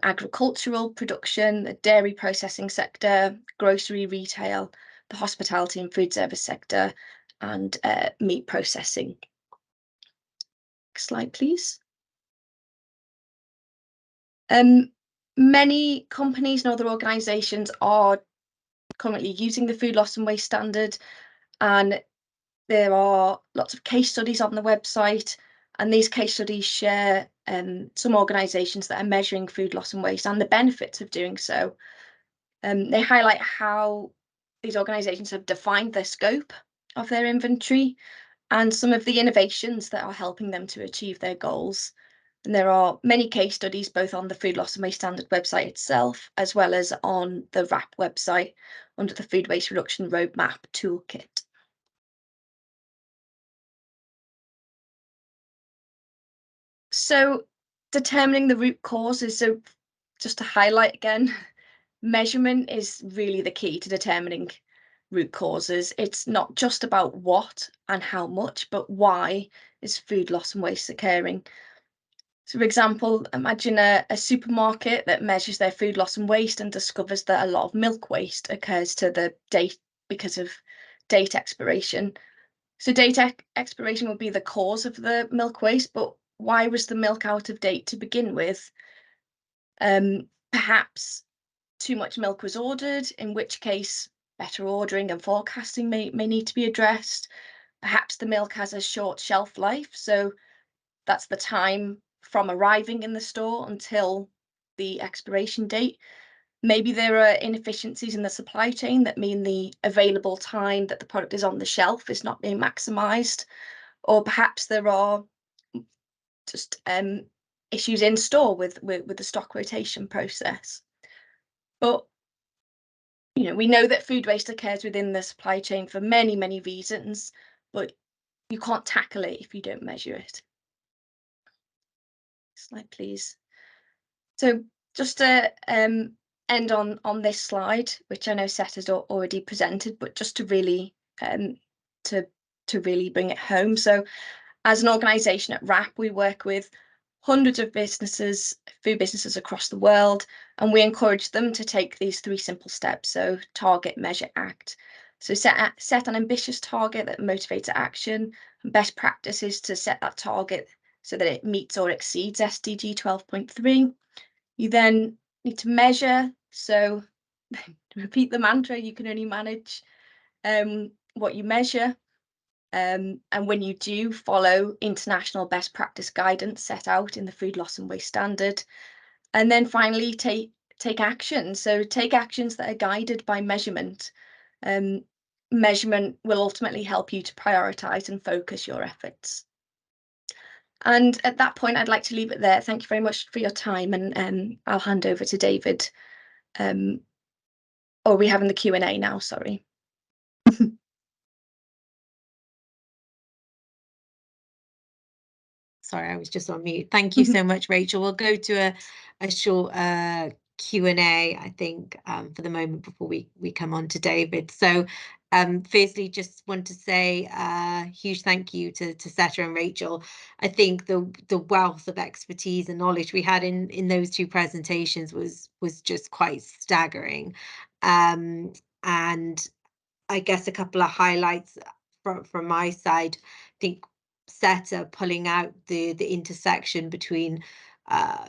agricultural production, the dairy processing sector, grocery retail, the hospitality and food service sector, and meat processing. Next slide, please. Many companies and other organisations are currently using the food loss and waste standard, and there are lots of case studies on the website, and these case studies share some organisations that are measuring food loss and waste and the benefits of doing so. They highlight how these organisations have defined the scope of their inventory and some of the innovations that are helping them to achieve their goals. And there are many case studies both on the Food Loss and Waste Standard website itself, as well as on the RAP website under the Food Waste Reduction Roadmap Toolkit. So determining the root causes, so just to highlight again, measurement is really the key to determining root causes. It's not just about what and how much, but why is food loss and waste occurring. So for example, imagine a supermarket that measures their food loss and waste and discovers that a lot of milk waste occurs to the date because of date expiration. So date expiration would be the cause of the milk waste, but why was the milk out of date to begin with? Perhaps too much milk was ordered, in which case better ordering and forecasting may need to be addressed. Perhaps the milk has a short shelf life, so that's the time from arriving in the store until the expiration date. Maybe there are inefficiencies in the supply chain that mean the available time that the product is on the shelf is not being maximised, or perhaps there are just issues in store with the stock rotation process. But we know that food waste occurs within the supply chain for many, many reasons, but you can't tackle it if you don't measure it. Slide, please. So just to end on this slide, which I know Seth has already presented, but just to really to really bring it home. So as an organisation at RAP, we work with hundreds of businesses, food businesses across the world, and we encourage them to take these 3 simple steps. So target, measure, act. So set an ambitious target that motivates action. And best practice is to set that target so that it meets or exceeds SDG 12.3. You then need to measure. So repeat the mantra, you can only manage what you measure. And when you do, follow international best practice guidance set out in the Food Loss and Waste Standard. And then finally, take action. So take actions that are guided by measurement. Measurement will ultimately help you to prioritise and focus your efforts. And at that point, I'd like to leave it there. Thank you very much for your time, and I'll hand over to David. Or are we having the Q&A now? Sorry. Sorry, I was just on mute. Thank you so much, Rachel. We'll go to a short Q&A, I think, for the moment before we come on to David. So firstly, just want to say a huge thank you to Seta and Rachel. I think the wealth of expertise and knowledge we had in those two presentations was just quite staggering. And I guess a couple of highlights from my side. I think Seta pulling out the intersection between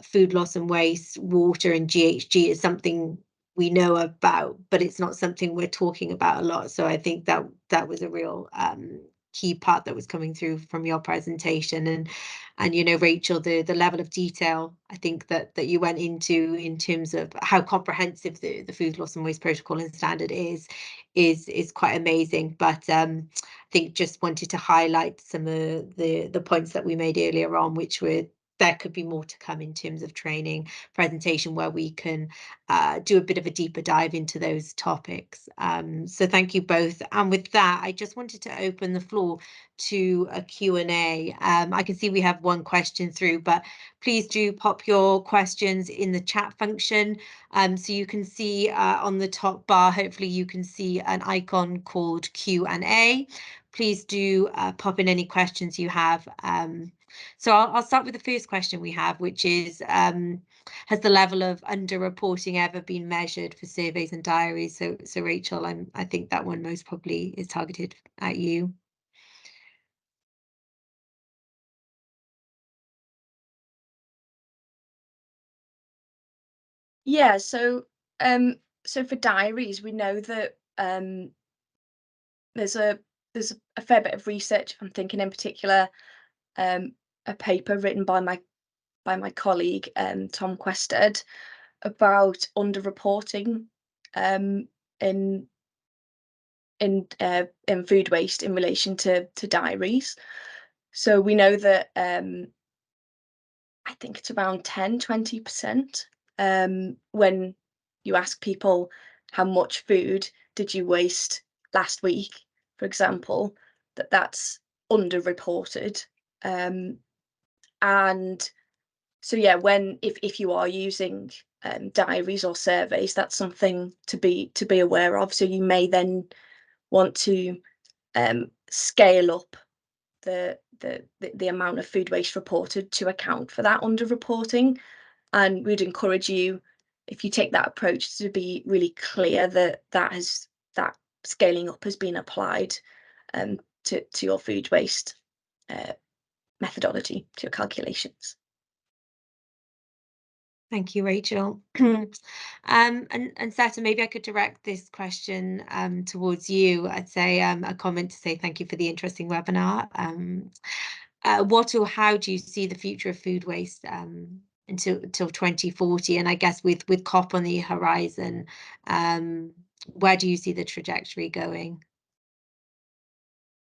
food loss and waste, water and GHG is something we know about, but it's not something we're talking about a lot. So I think that was a real key part that was coming through from your presentation. And you know, Rachel, the level of detail I think that you went into in terms of how comprehensive the food loss and waste protocol and standard is quite amazing. But I think just wanted to highlight some of the points that we made earlier on, which were there could be more to come in terms of training presentation where we can do a bit of a deeper dive into those topics. So thank you both. And with that, I just wanted to open the floor to a Q&A. I can see we have one question through, but please do pop your questions in the chat function. So you can see on the top bar, hopefully you can see an icon called Q&A. Please do pop in any questions you have. So I'll start with the first question we have, which is, has the level of underreporting ever been measured for surveys and diaries? So Rachel, I think that one most probably is targeted at you. Yeah, so for diaries, we know that there's a fair bit of research. I'm thinking in particular a paper written by my colleague Tom Quested about underreporting in food waste in relation to diaries. So we know that I think it's around 10-20% when you ask people how much food did you waste last week, for example, that's underreported. And so yeah, if you are using diaries or surveys, that's something to be aware of. So you may then want to scale up the amount of food waste reported to account for that underreporting. And we'd encourage you, if you take that approach, to be really clear that scaling up has been applied to your food waste methodology, to your calculations. Thank you, Rachel. And Seta, maybe I could direct this question towards you. I'd say a comment to say thank you for the interesting webinar. What or how do you see the future of food waste until 2040? And I guess with COP on the horizon, where do you see the trajectory going?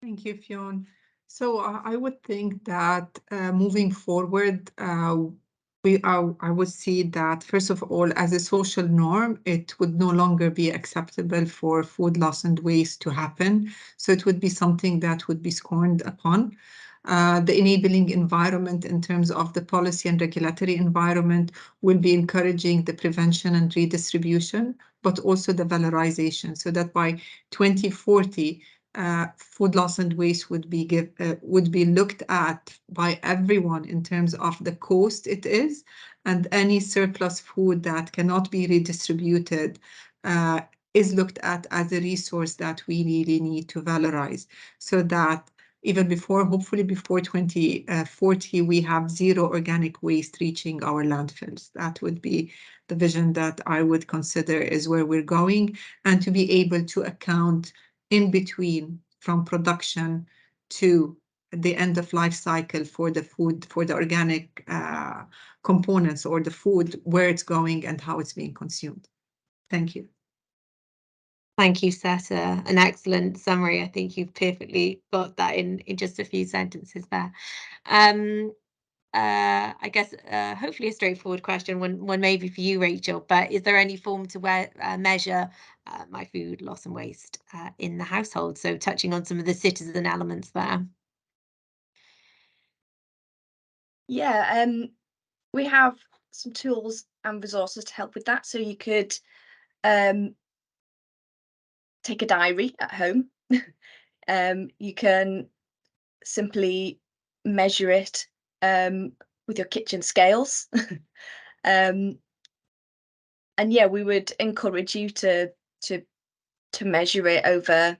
Thank you, Fionn. So I would think that moving forward, I would see that, first of all, as a social norm, it would no longer be acceptable for food loss and waste to happen. So it would be something that would be scorned upon. The enabling environment in terms of the policy and regulatory environment will be encouraging the prevention and redistribution, but also the valorization, so that by 2040, food loss and waste would be looked at by everyone in terms of the cost it is, and any surplus food that cannot be redistributed is looked at as a resource that we really need to valorize, so that even hopefully before 2040, we have zero organic waste reaching our landfills. That would be the vision that I would consider is where we're going, and to be able to account in between from production to the end of life cycle for the food, for the organic components or the food, where it's going and how it's being consumed. Thank you. Thank you, Seta. An excellent summary. I think you've perfectly got that in just a few sentences there. I guess hopefully a straightforward question, one maybe for you, Rachel, but is there any form to measure my food loss and waste in the household? So touching on some of the citizen elements there. Yeah, we have some tools and resources to help with that. So you could take a diary at home. You can simply measure it with your kitchen scales. And yeah, we would encourage you to measure it over,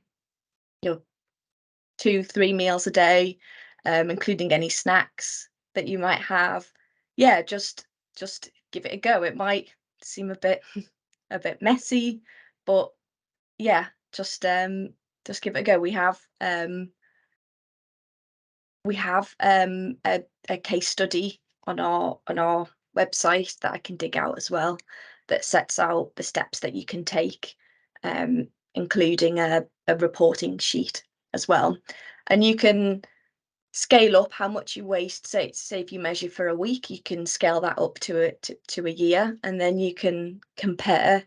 2-3 meals a day, including any snacks that you might have. Yeah, just give it a go. It might seem a bit a bit messy, but yeah, just give it a go. We have a case study on our website that I can dig out as well, that sets out the steps that you can take, including a reporting sheet as well. And you can scale up how much you waste. Say if you measure for a week, you can scale that up to a year, and then you can compare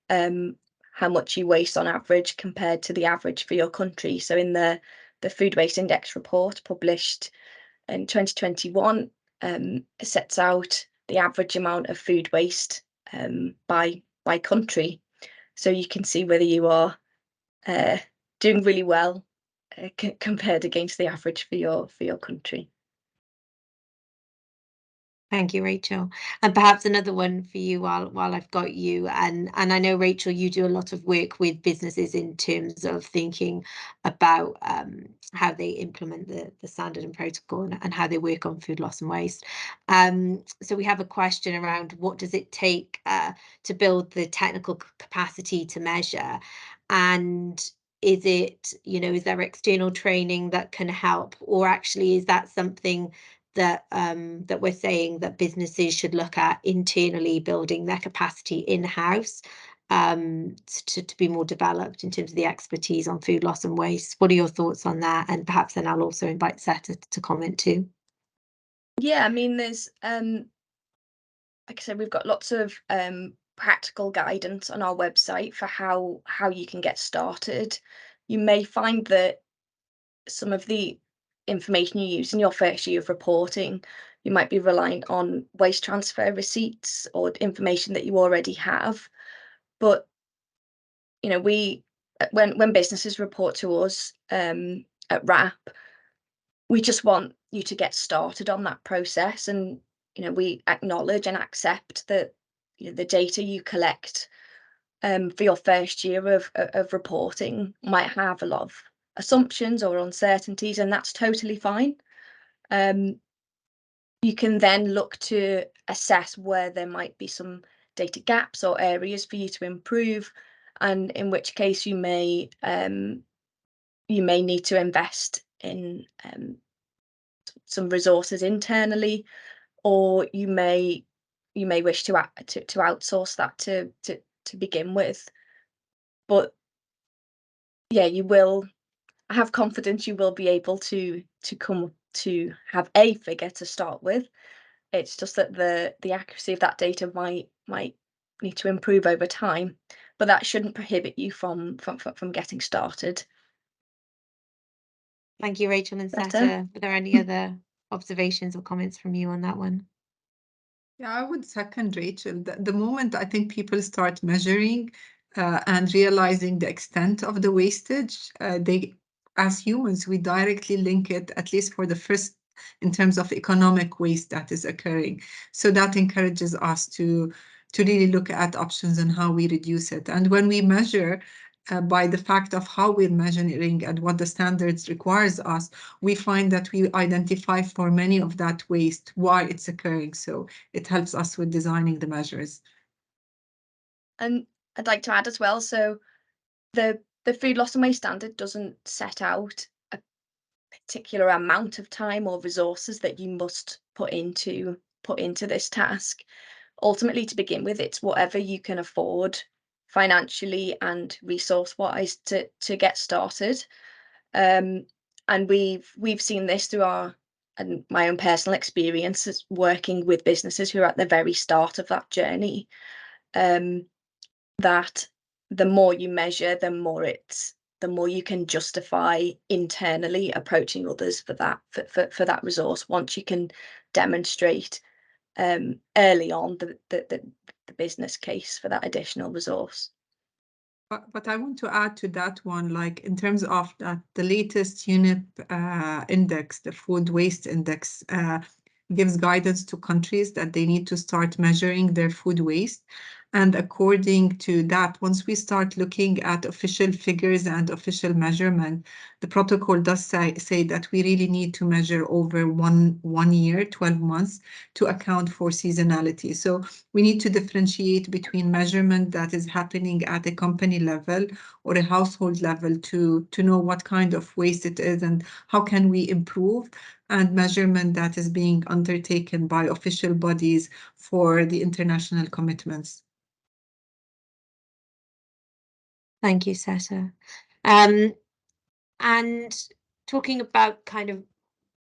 how much you waste on average compared to the average for your country. So in the Food Waste Index report published in 2021, it sets out the average amount of food waste by country. So you can see whether you are doing really well compared against the average for your country. Thank you, Rachel. And perhaps another one for you while I've got you. And I know, Rachel, you do a lot of work with businesses in terms of thinking about how they implement the standard and protocol, and how they work on food loss and waste. So we have a question around, what does it take to build the technical capacity to measure? And is it, is there external training that can help, or actually is that something that we're saying that businesses should look at internally, building their capacity in-house to be more developed in terms of the expertise on food loss and waste? What are your thoughts on that? And perhaps then I'll also invite Seta to comment too. Yeah, I mean, there's like I said, we've got lots of practical guidance on our website for how you can get started. You may find that some of the information you use in your first year of reporting, you might be reliant on waste transfer receipts or information that you already have. But when businesses report to us at WRAP, we just want you to get started on that process. And we acknowledge and accept that the data you collect for your first year of reporting might have a lot of assumptions or uncertainties, and that's totally fine. You can then look to assess where there might be some data gaps or areas for you to improve, and in which case you may need to invest in some resources internally, or you may wish to outsource that to begin with. But yeah, I have confidence you will be able to come to have a figure to start with. It's just that the accuracy of that data might need to improve over time, but that shouldn't prohibit you from getting started. Thank you, Rachel and Better? Seta. Are there any other observations or comments from you on that one? Yeah, I would second Rachel. The moment I think people start measuring and realizing the extent of the wastage, as humans, we directly link it, at least for the first, in terms of economic waste that is occurring. So that encourages us to really look at options and how we reduce it. And when we measure, by the fact of how we're measuring and what the standards requires us, we find that we identify for many of that waste why it's occurring. So it helps us with designing the measures. And I'd like to add as well, so the food loss and waste standard doesn't set out a particular amount of time or resources that you must put into this task. Ultimately, to begin with, it's whatever you can afford financially and resource wise to get started. And we've seen this through our and my own personal experiences working with businesses who are at the very start of that journey, that the more you measure, the more you can justify internally approaching others for that resource, once you can demonstrate early on the business case for that additional resource. But I want to add to that one, like in terms of that, the latest UNEP index, the food waste index, gives guidance to countries that they need to start measuring their food waste. And according to that, once we start looking at official figures and official measurement, the protocol does say that we really need to measure over one year, 12 months, to account for seasonality. So we need to differentiate between measurement that is happening at a company level or a household level to know what kind of waste it is and how can we improve, and measurement that is being undertaken by official bodies for the international commitments. Thank you, Seta. And talking about kind of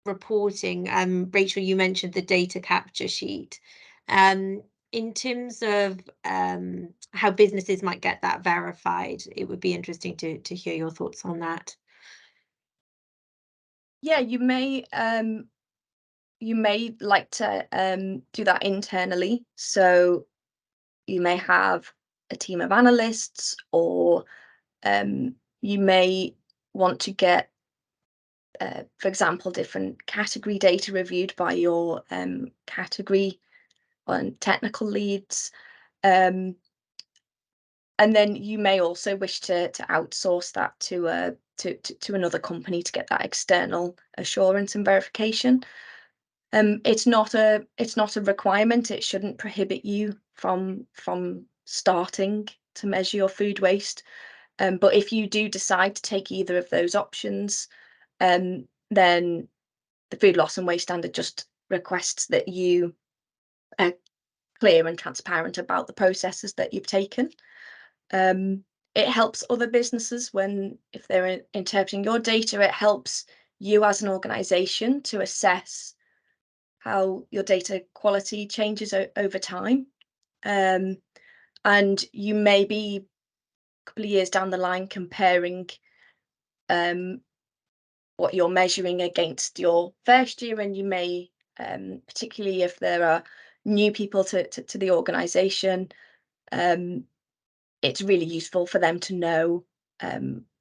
reporting, Rachel, you mentioned the data capture sheet. In terms of how businesses might get that verified, it would be interesting to hear your thoughts on that. Yeah, you may like to do that internally. So you may have a team of analysts, or you may want to get, for example, different category data reviewed by your category and technical leads. And then you may also wish to outsource that to another company to get that external assurance and verification. It's not a requirement. It shouldn't prohibit you from starting to measure your food waste. But if you do decide to take either of those options, then the Food Loss and Waste Standard just requests that you are clear and transparent about the processes that you've taken. It helps other businesses if they're interpreting your data. It helps you as an organization to assess how your data quality changes over time. And you may be a couple of years down the line comparing what you're measuring against your first year, and you may, particularly if there are new people to the organization, it's really useful for them to know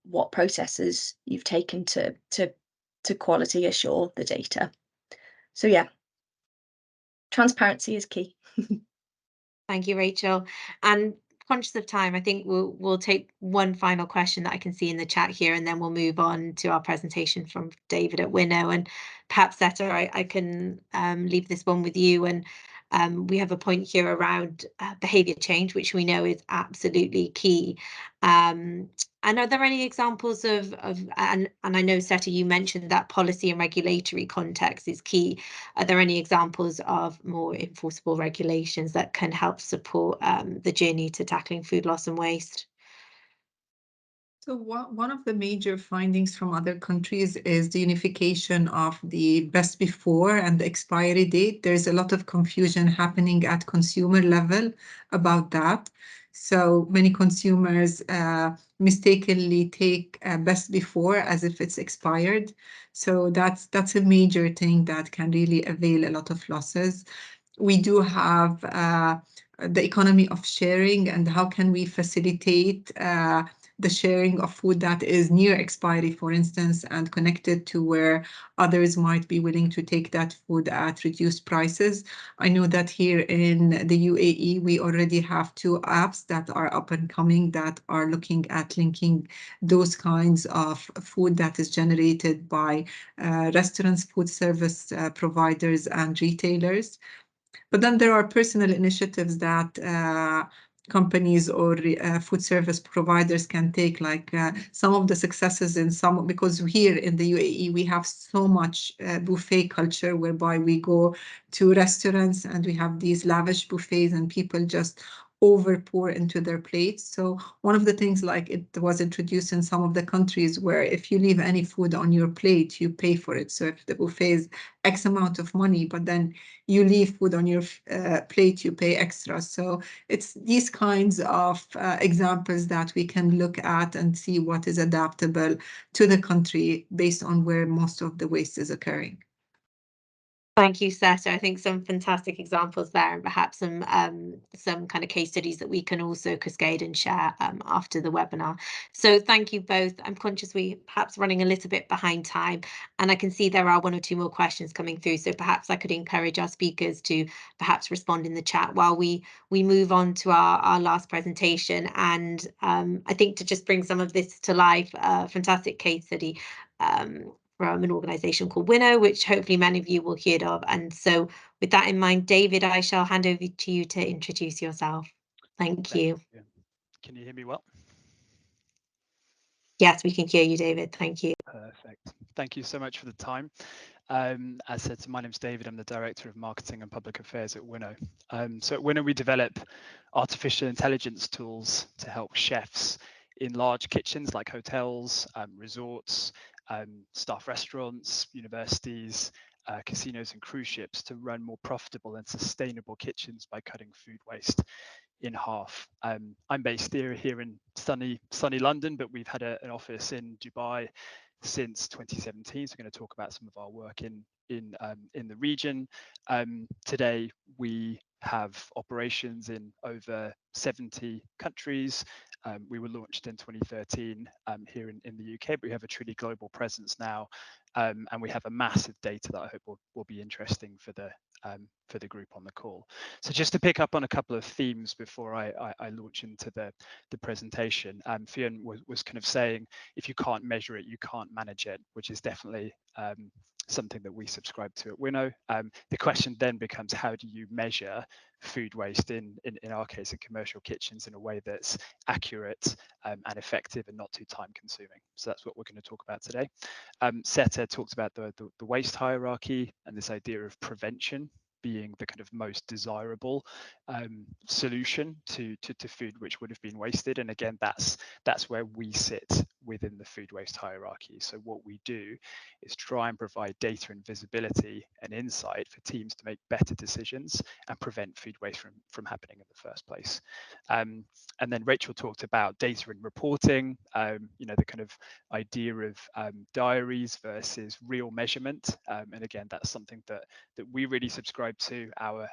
what processes you've taken to quality assure the data. So yeah, transparency is key. Thank you, Rachel. And conscious of time, I think we'll take one final question that I can see in the chat here, and then we'll move on to our presentation from David at Winnow. And perhaps, Seta, I can leave this one with you. And we have a point here around behaviour change, which we know is absolutely key. And are there any examples of and I know, Seta, you mentioned that policy and regulatory context is key. Are there any examples of more enforceable regulations that can help support the journey to tackling food loss and waste? So one of the major findings from other countries is the unification of the best before and the expiry date. There's a lot of confusion happening at consumer level about that. So many consumers mistakenly take best before as if it's expired. So that's a major thing that can really avail a lot of losses. We do have the economy of sharing, and how can we facilitate the sharing of food that is near expiry, for instance, and connected to where others might be willing to take that food at reduced prices. I know that here in the UAE, we already have 2 apps that are up and coming that are looking at linking those kinds of food that is generated by restaurants, food service providers, and retailers. But then there are personal initiatives that companies or food service providers can take, like some of the successes in some, because here in the UAE, we have so much buffet culture whereby we go to restaurants and we have these lavish buffets and people just over pour into their plates. So one of the things, like it was introduced in some of the countries, where if you leave any food on your plate, you pay for it. So if the buffet is X amount of money, but then you leave food on your plate, you pay extra. So it's these kinds of examples that we can look at and see what is adaptable to the country based on where most of the waste is occurring. Thank you, Seta. I think some fantastic examples there, and perhaps some kind of case studies that we can also cascade and share after the webinar. So thank you both. I'm conscious we perhaps running a little bit behind time, and I can see there are one or two more questions coming through. So perhaps I could encourage our speakers to perhaps respond in the chat while we move on to our last presentation. And I think to just bring some of this to life, a fantastic case study. From an organisation called Winnow, which hopefully many of you will hear of. And so with that in mind, David, I shall hand over to you to introduce yourself. Thank you. Can you hear me well? Yes, we can hear you, David. Thank you. Perfect. Thank you so much for the time. As said, so my name's David. I'm the Director of Marketing and Public Affairs at Winnow. So at Winnow, we develop artificial intelligence tools to help chefs in large kitchens like hotels, resorts, staff restaurants, universities, casinos and cruise ships to run more profitable and sustainable kitchens by cutting food waste in half. I'm based here in sunny London, but we've had an office in Dubai since 2017. So we're going to talk about some of our work in the region. Today we have operations in over 70 countries. We were launched in 2013 here in the UK, but we have a truly global presence now, and we have a massive data that I hope will be interesting for the group on the call. So just to pick up on a couple of themes before I launch into the presentation, Fionn was kind of saying, if you can't measure it, you can't manage it, which is definitely something that we subscribe to at Winnow. The question then becomes, how do you measure food waste in our case in commercial kitchens in a way that's accurate and effective and not too time consuming? So that's what we're going to talk about today. Seta talked about the waste hierarchy and this idea of prevention being the kind of most desirable solution to food which would have been wasted. And again, that's where we sit within the food waste hierarchy. So what we do is try and provide data and visibility and insight for teams to make better decisions and prevent food waste from happening in the first place. And then Rachel talked about data and reporting, the kind of idea of diaries versus real measurement. And again, that's something that we really subscribe to. Our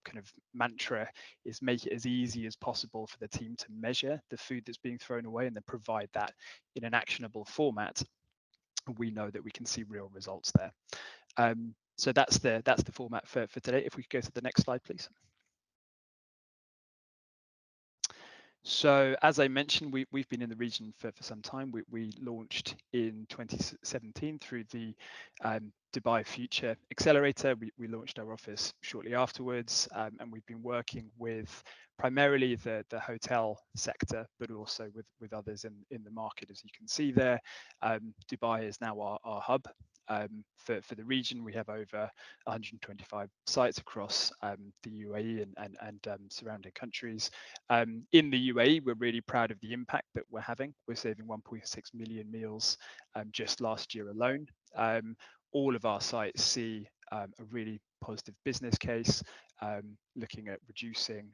kind of mantra is make it as easy as possible for the team to measure the food that's being thrown away and then provide that in an actionable format. We know that we can see real results there. So that's the format for today. If we could go to the next slide, please. So as I mentioned, we've been in the region for some time. We launched in 2017 through the Dubai Future Accelerator. We launched our office shortly afterwards, and we've been working with primarily the hotel sector, but also with others in the market, as you can see there. Dubai is now our hub. For the region, we have over 125 sites across the UAE and surrounding countries. In the UAE, we're really proud of the impact that we're having. We're saving 1.6 million meals just last year alone. All of our sites see a really positive business case, looking at reducing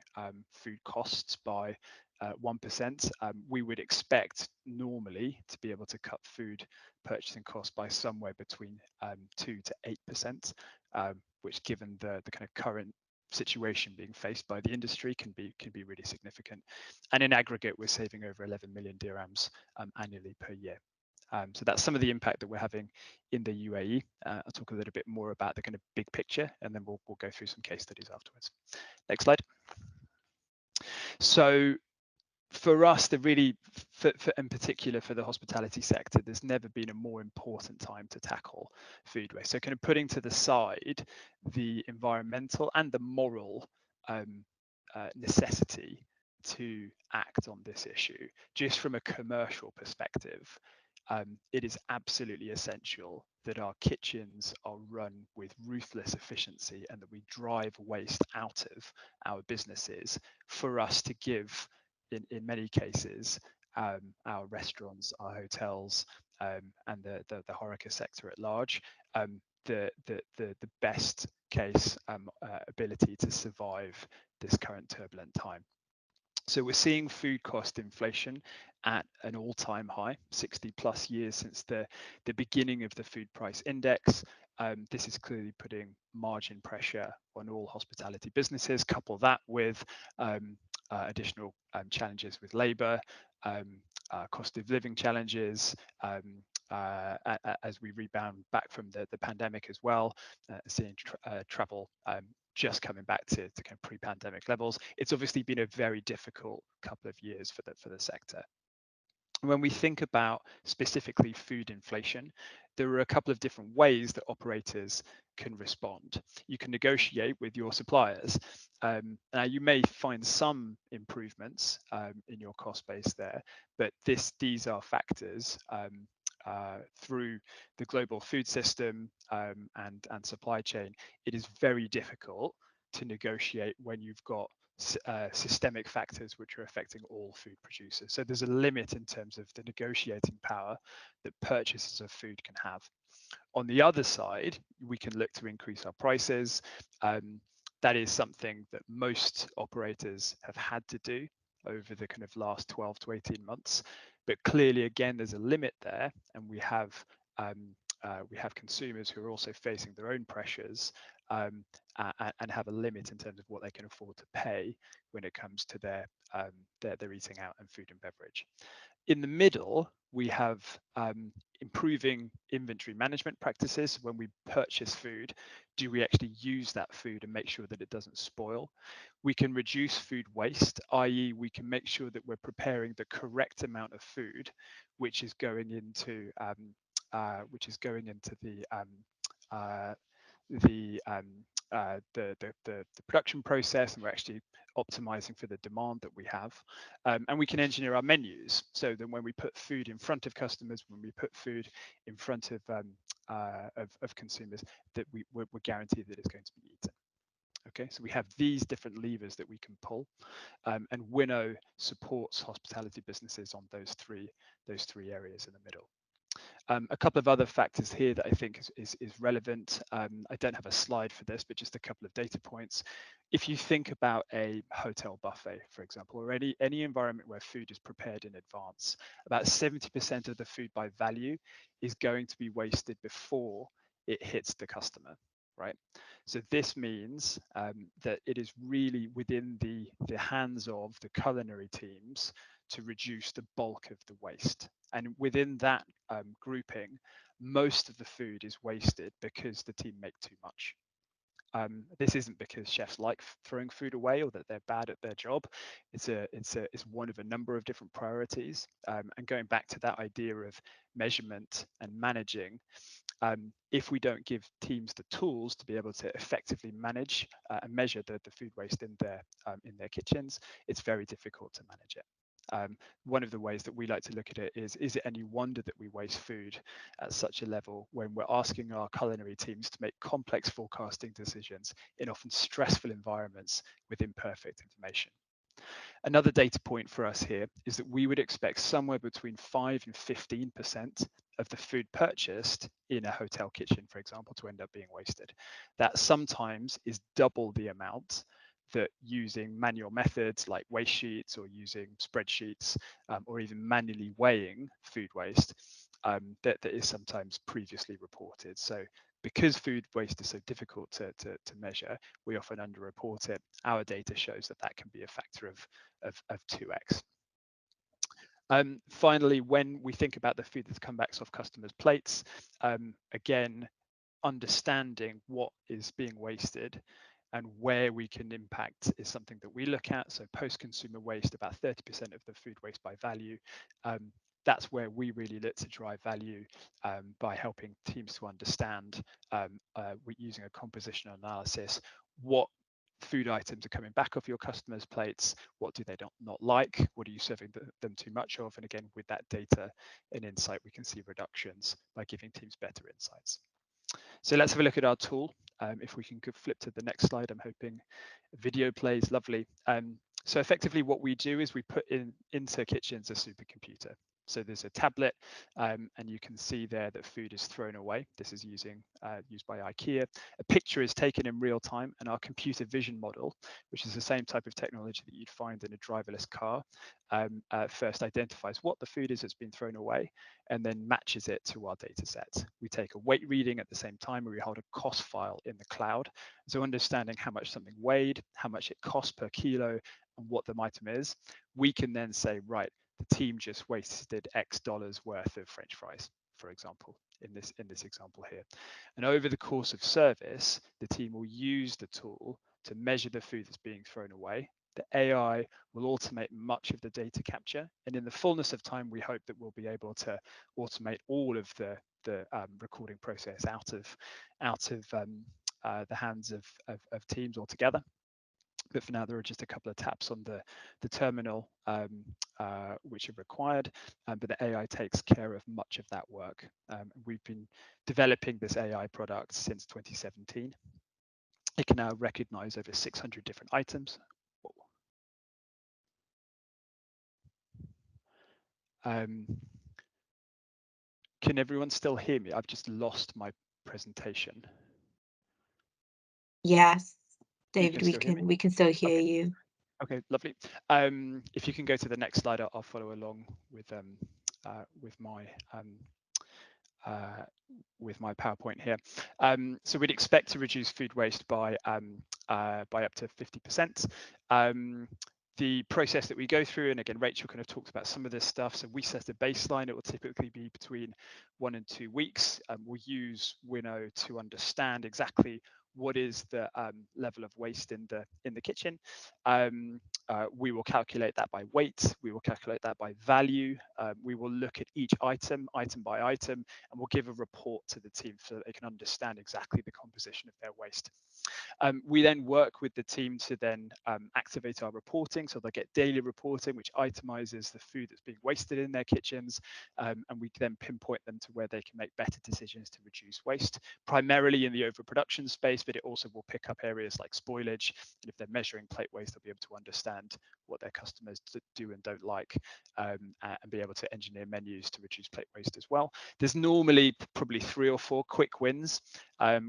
food costs by 1%. We would expect normally to be able to cut food purchasing costs by somewhere between 2 to 8%, which given the kind of current situation being faced by the industry can be really significant. And in aggregate, we're saving over 11 million dirhams annually per year. So that's some of the impact that we're having in the UAE. I'll talk a little bit more about the kind of big picture, and then we'll go through some case studies afterwards. Next slide. So for us, in particular for the hospitality sector, there's never been a more important time to tackle food waste. So kind of putting to the side the environmental and the moral necessity to act on this issue, just from a commercial perspective, it is absolutely essential that our kitchens are run with ruthless efficiency and that we drive waste out of our businesses for us to give, in many cases, our restaurants, our hotels, and the HoReCa sector at large, the best case ability to survive this current turbulent time. So we're seeing food cost inflation at an all-time high, 60 plus years since the beginning of the food price index. This is clearly putting margin pressure on all hospitality businesses. Couple that with additional challenges with labour, cost of living challenges, as we rebound back from the pandemic as well, seeing travel just coming back to kind of pre-pandemic levels. It's obviously been a very difficult couple of years for the sector. When we think about specifically food inflation, there are a couple of different ways that operators can respond. You can negotiate with your suppliers. Now, you may find some improvements in your cost base there, but these are factors through the global food system and supply chain. It is very difficult to negotiate when you've got systemic factors which are affecting all food producers. So there's a limit in terms of the negotiating power that purchasers of food can have. On the other side, we can look to increase our prices. That is something that most operators have had to do over the kind of last 12 to 18 months. But clearly, again, there's a limit there, and we have consumers who are also facing their own pressures and have a limit in terms of what they can afford to pay when it comes to their eating out and food and beverage. In the middle, we have improving inventory management practices. When we purchase food, do we actually use that food and make sure that it doesn't spoil? We can reduce food waste, i.e. we can make sure that we're preparing the correct amount of food, which is going into the production process, and we're actually optimizing for the demand that we have. And we can engineer our menus so that when we put food in front of customers, when we put food in front of consumers, that we're guaranteed that it's going to be eaten. Okay, so we have these different levers that we can pull, and Winnow supports hospitality businesses on those three areas in the middle. A couple of other factors here that I think is relevant. I don't have a slide for this, but just a couple of data points. If you think about a hotel buffet, for example, or any environment where food is prepared in advance, about 70% of the food by value is going to be wasted before it hits the customer, right? So this means that it is really within the hands of the culinary teams to reduce the bulk of the waste. And within that grouping, most of the food is wasted because the team make too much. This isn't because chefs like throwing food away or that they're bad at their job. It's one of a number of different priorities. And going back to that idea of measurement and managing, if we don't give teams the tools to be able to effectively manage and measure the food waste in their kitchens, it's very difficult to manage it. One of the ways that we like to look at it is it any wonder that we waste food at such a level when we're asking our culinary teams to make complex forecasting decisions in often stressful environments with imperfect information? Another data point for us here is that we would expect somewhere between 5 and 15% of the food purchased in a hotel kitchen, for example, to end up being wasted. That sometimes is double the amount that using manual methods like waste sheets or using spreadsheets or even manually weighing food waste that is sometimes previously reported. So because food waste is so difficult to measure, we often underreport it. Our data shows that can be a factor of 2x. Finally, when we think about the food that's come back off customers' plates, again, understanding what is being wasted and where we can impact is something that we look at. So post-consumer waste, about 30% of the food waste by value. That's where we really look to drive value by helping teams to understand, using a compositional analysis, what food items are coming back off your customers' plates, what do they not like, what are you serving them too much of, and again, with that data and insight, we can see reductions by giving teams better insights. So let's have a look at our tool. If we can flip to the next slide, I'm hoping video plays lovely. So effectively what we do is we put into kitchens a supercomputer. So there's a tablet, and you can see there that food is thrown away. This is used by IKEA. A picture is taken in real time, and our computer vision model, which is the same type of technology that you'd find in a driverless car, first identifies what the food is that's been thrown away, and then matches it to our data set. We take a weight reading at the same time, where we hold a cost file in the cloud. So understanding how much something weighed, how much it costs per kilo, and what the item is, we can then say, right, the team just wasted X dollars worth of French fries, for example, in this example here. And over the course of service, the team will use the tool to measure the food that's being thrown away. The AI will automate much of the data capture, and in the fullness of time, we hope that we'll be able to automate all of the recording process out of the hands of teams altogether. But for now, there are just a couple of taps on the terminal which are required, but the AI takes care of much of that work. We've been developing this AI product since 2017. It can now recognize over 600 different items. Can everyone still hear me? I've just lost my presentation. Yes, You David, we can still hear Okay. you. Okay, lovely. If you can go to the next slide, I'll follow along with my PowerPoint here. So we'd expect to reduce food waste by up to 50%. The process that we go through, and again, Rachel kind of talked about some of this stuff. So we set a baseline. It will typically be between 1 and 2 weeks. We'll use Winnow to understand exactly what is the level of waste in the kitchen. We will calculate that by weight. We will calculate that by value. We will look at each item by item, and we'll give a report to the team so that they can understand exactly the composition of their waste. We then work with the team to then activate our reporting, so they'll get daily reporting, which itemizes the food that's being wasted in their kitchens, and we then pinpoint them to where they can make better decisions to reduce waste, primarily in the overproduction space, but it also will pick up areas like spoilage. And if they're measuring plate waste, they'll be able to understand what their customers do and don't like, and be able to engineer menus to reduce plate waste as well. There's normally probably 3 or 4 quick wins,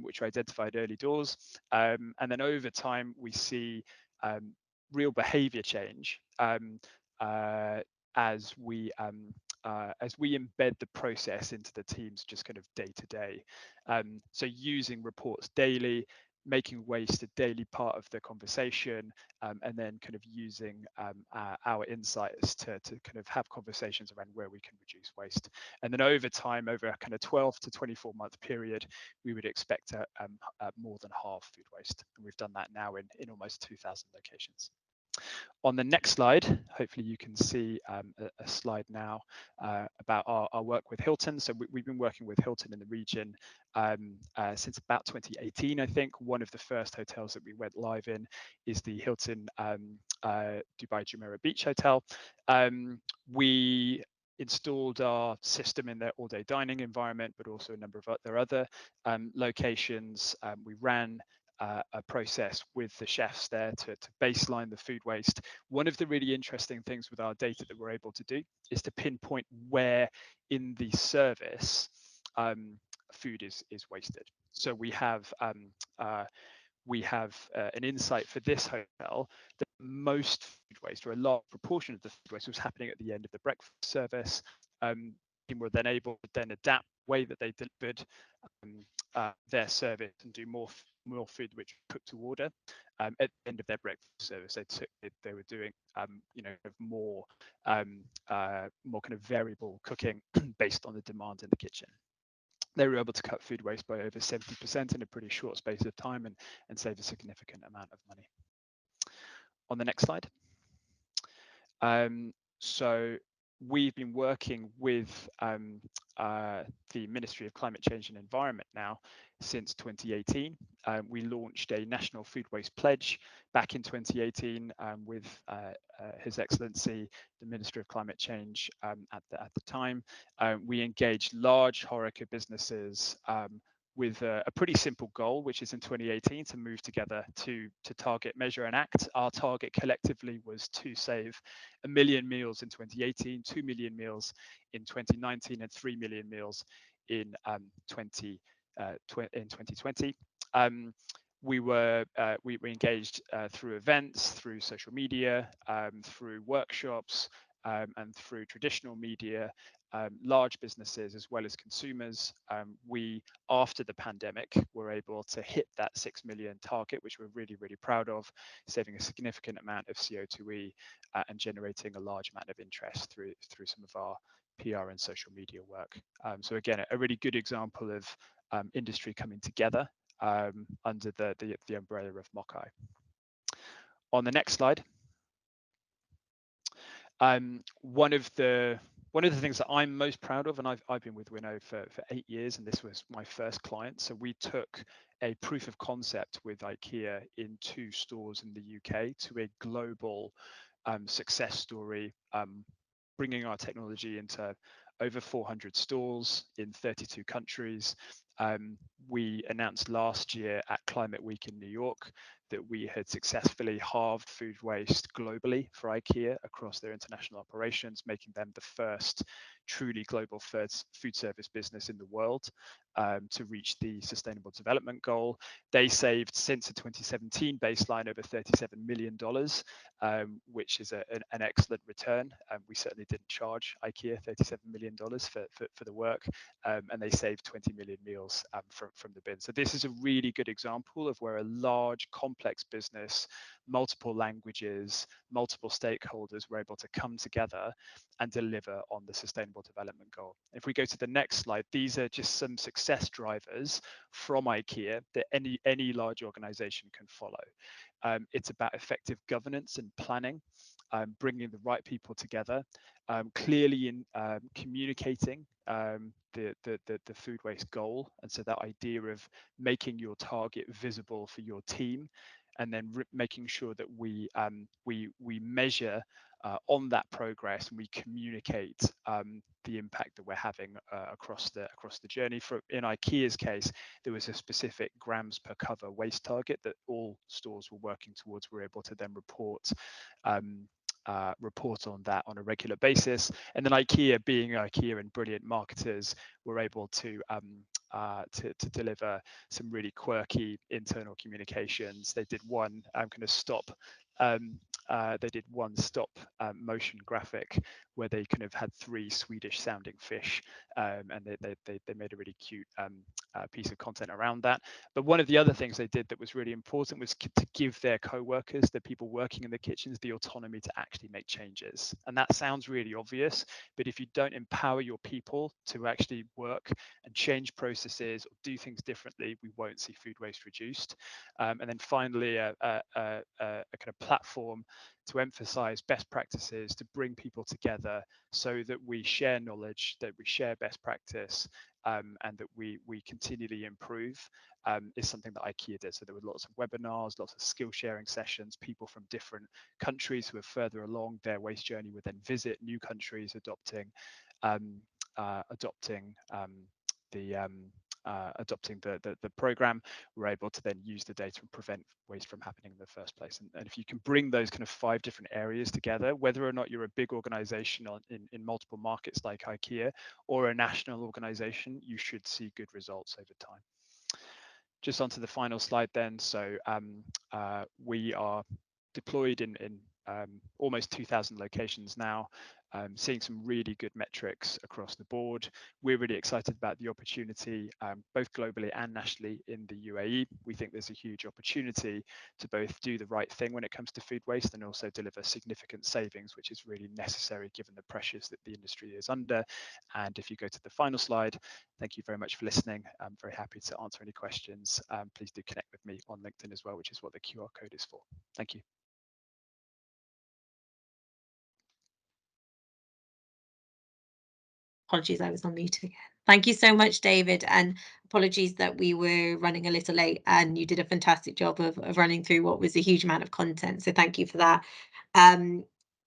which are identified early doors. And then over time, we see real behavior change as we embed the process into the teams just kind of day to day. So using reports daily, making waste a daily part of the conversation, and then kind of using our insights to kind of have conversations around where we can reduce waste. And then over time, over a kind of 12 to 24 month period, we would expect to more than halve food waste. And we've done that now in almost 2,000 locations. On the next slide, hopefully you can see a slide now about our work with Hilton. So we've been working with Hilton in the region since about 2018, I think. One of the first hotels that we went live in is the Hilton Dubai Jumeirah Beach Hotel. We installed our system in their all-day dining environment, but also a number of their other locations. We ran a process with the chefs there to baseline the food waste. One of the really interesting things with our data that we're able to do is to pinpoint where in the service food is wasted. So we have an insight for this hotel that most food waste, or a large proportion of the food waste, was happening at the end of the breakfast service. People were then able to then adapt the way that they delivered their service and do more food which cooked to order at the end of their breakfast service. They were doing more kind of variable cooking based on the demand in the kitchen. They were able to cut food waste by over 70% in a pretty short space of time and save a significant amount of money. On the next slide. So we've been working with the Ministry of Climate Change and Environment now since 2018. We launched a national food waste pledge back in 2018 with His Excellency, the Minister of Climate Change at the time. We engaged large HoReCa businesses with a pretty simple goal, which is in 2018 to move together to target, measure and act. Our target collectively was to save 1 million meals in 2018, 2 million meals in 2019 and 3 million meals in 2020. We engaged through events, through social media, through workshops, and through traditional media, large businesses as well as consumers. We, after the pandemic, were able to hit that 6 million target, which we're really, really proud of, saving a significant amount of CO2e and generating a large amount of interest through some of our PR and social media work. So again, a really good example of industry coming together under the umbrella of Mokai. On the next slide, one of the things that I'm most proud of, and I've been with Winnow for 8 years, and this was my first client. So we took a proof of concept with IKEA in 2 stores in the UK to a global success story, bringing our technology into over 400 stores in 32 countries. We announced last year at Climate Week in New York that we had successfully halved food waste globally for IKEA across their international operations, making them the first truly global food service business in the world to reach the Sustainable Development Goal. They saved, since a 2017 baseline, over $37 million, which is an excellent return. We certainly didn't charge IKEA $37 million for the work, and they saved 20 million meals from the bin. So this is a really good example of where a large, complex business, multiple languages, multiple stakeholders were able to come together and deliver on the Sustainable Development Goal. If we go to the next slide, these are just some success drivers from IKEA that any large organization can follow. It's about effective governance and planning, bringing the right people together, clearly in communicating the food waste goal, and so that idea of making your target visible for your team, and then making sure that we measure on that progress, and we communicate the impact that we're having across the journey. In IKEA's case, there was a specific grams per cover waste target that all stores were working towards. We're able to then report on that on a regular basis, and then IKEA, being IKEA and brilliant marketers, were able to deliver some really quirky internal communications. They did one kind of stop motion graphic where they kind of had 3 Swedish sounding fish, and they made a really cute piece of content around that. But one of the other things they did that was really important was to give their co-workers, the people working in the kitchens, the autonomy to actually make changes. And that sounds really obvious, but if you don't empower your people to actually work and change processes or do things differently, we won't see food waste reduced. And then finally, a kind of platform to emphasize best practices, to bring people together so that we share knowledge, that we share best practice, and that we continually improve, is something that IKEA did. So there were lots of webinars, lots of skill sharing sessions. People from different countries who are further along their waste journey would then visit new countries, adopting the program. We're able to then use the data and prevent waste from happening in the first place. And if you can bring those kind of 5 different areas together, whether or not you're a big organization in multiple markets like IKEA, or a national organization, you should see good results over time. Just onto the final slide then. So we are deployed in almost 2,000 locations now, seeing some really good metrics across the board. We're really excited about the opportunity, both globally and nationally in the UAE. We think there's a huge opportunity to both do the right thing when it comes to food waste and also deliver significant savings, which is really necessary given the pressures that the industry is under. And if you go to the final slide, thank you very much for listening. I'm very happy to answer any questions. Please do connect with me on LinkedIn as well, which is what the QR code is for. Thank you. Apologies, I was on mute again. Thank you so much, David, and apologies that we were running a little late, and you did a fantastic job of running through what was a huge amount of content. So thank you for that.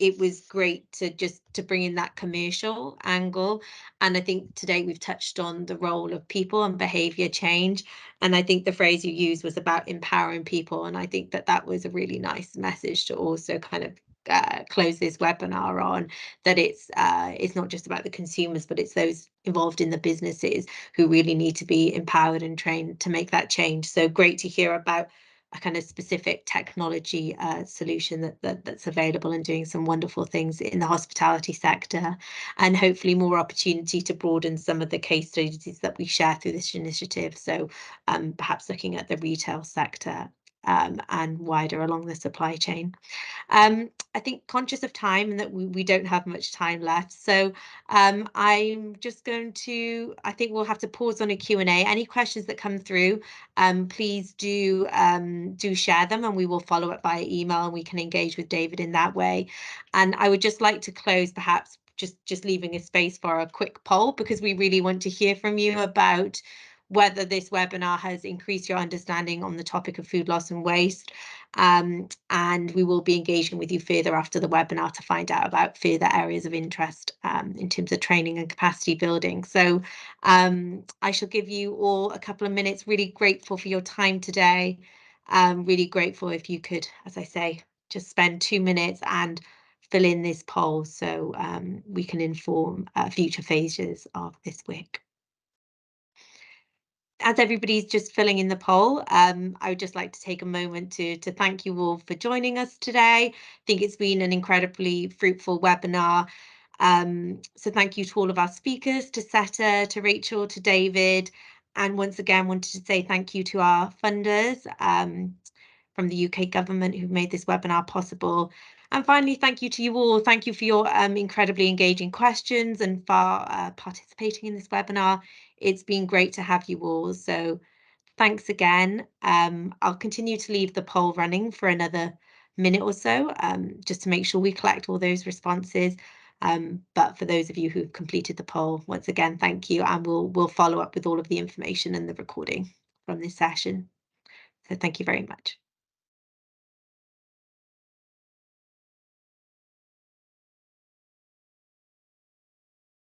it was great to bring in that commercial angle. And I think today we've touched on the role of people and behavior change. And I think the phrase you used was about empowering people. And I think that was a really nice message to also kind of close this webinar on, that it's not just about the consumers, but it's those involved in the businesses who really need to be empowered and trained to make that change. So great to hear about a kind of specific technology solution that's available and doing some wonderful things in the hospitality sector, and hopefully more opportunity to broaden some of the case studies that we share through this initiative. So perhaps looking at the retail sector and wider along the supply chain. I think conscious of time and that we don't have much time left. So I'm just going to, I think we'll have to pause on a Q&A. Any questions that come through, please do share them, and we will follow up by email, and we can engage with David in that way. And I would just like to close perhaps just leaving a space for a quick poll, because we really want to hear from you about whether this webinar has increased your understanding on the topic of food loss and waste. And we will be engaging with you further after the webinar to find out about further areas of interest in terms of training and capacity building. So I shall give you all a couple of minutes. Really grateful for your time today. Really grateful if you could, as I say, just spend 2 minutes and fill in this poll so we can inform future phases of this week. As everybody's just filling in the poll, I would just like to take a moment to thank you all for joining us today. I think it's been an incredibly fruitful webinar. So thank you to all of our speakers, to Seta, to Rachel, to David, and once again wanted to say thank you to our funders from the UK government who've made this webinar possible. And finally, thank you to you all. Thank you for your incredibly engaging questions and for participating in this webinar. It's been great to have you all. So thanks again. I'll continue to leave the poll running for another minute or so, just to make sure we collect all those responses. But for those of you who've completed the poll, once again, thank you. And we'll follow up with all of the information and the recording from this session. So thank you very much.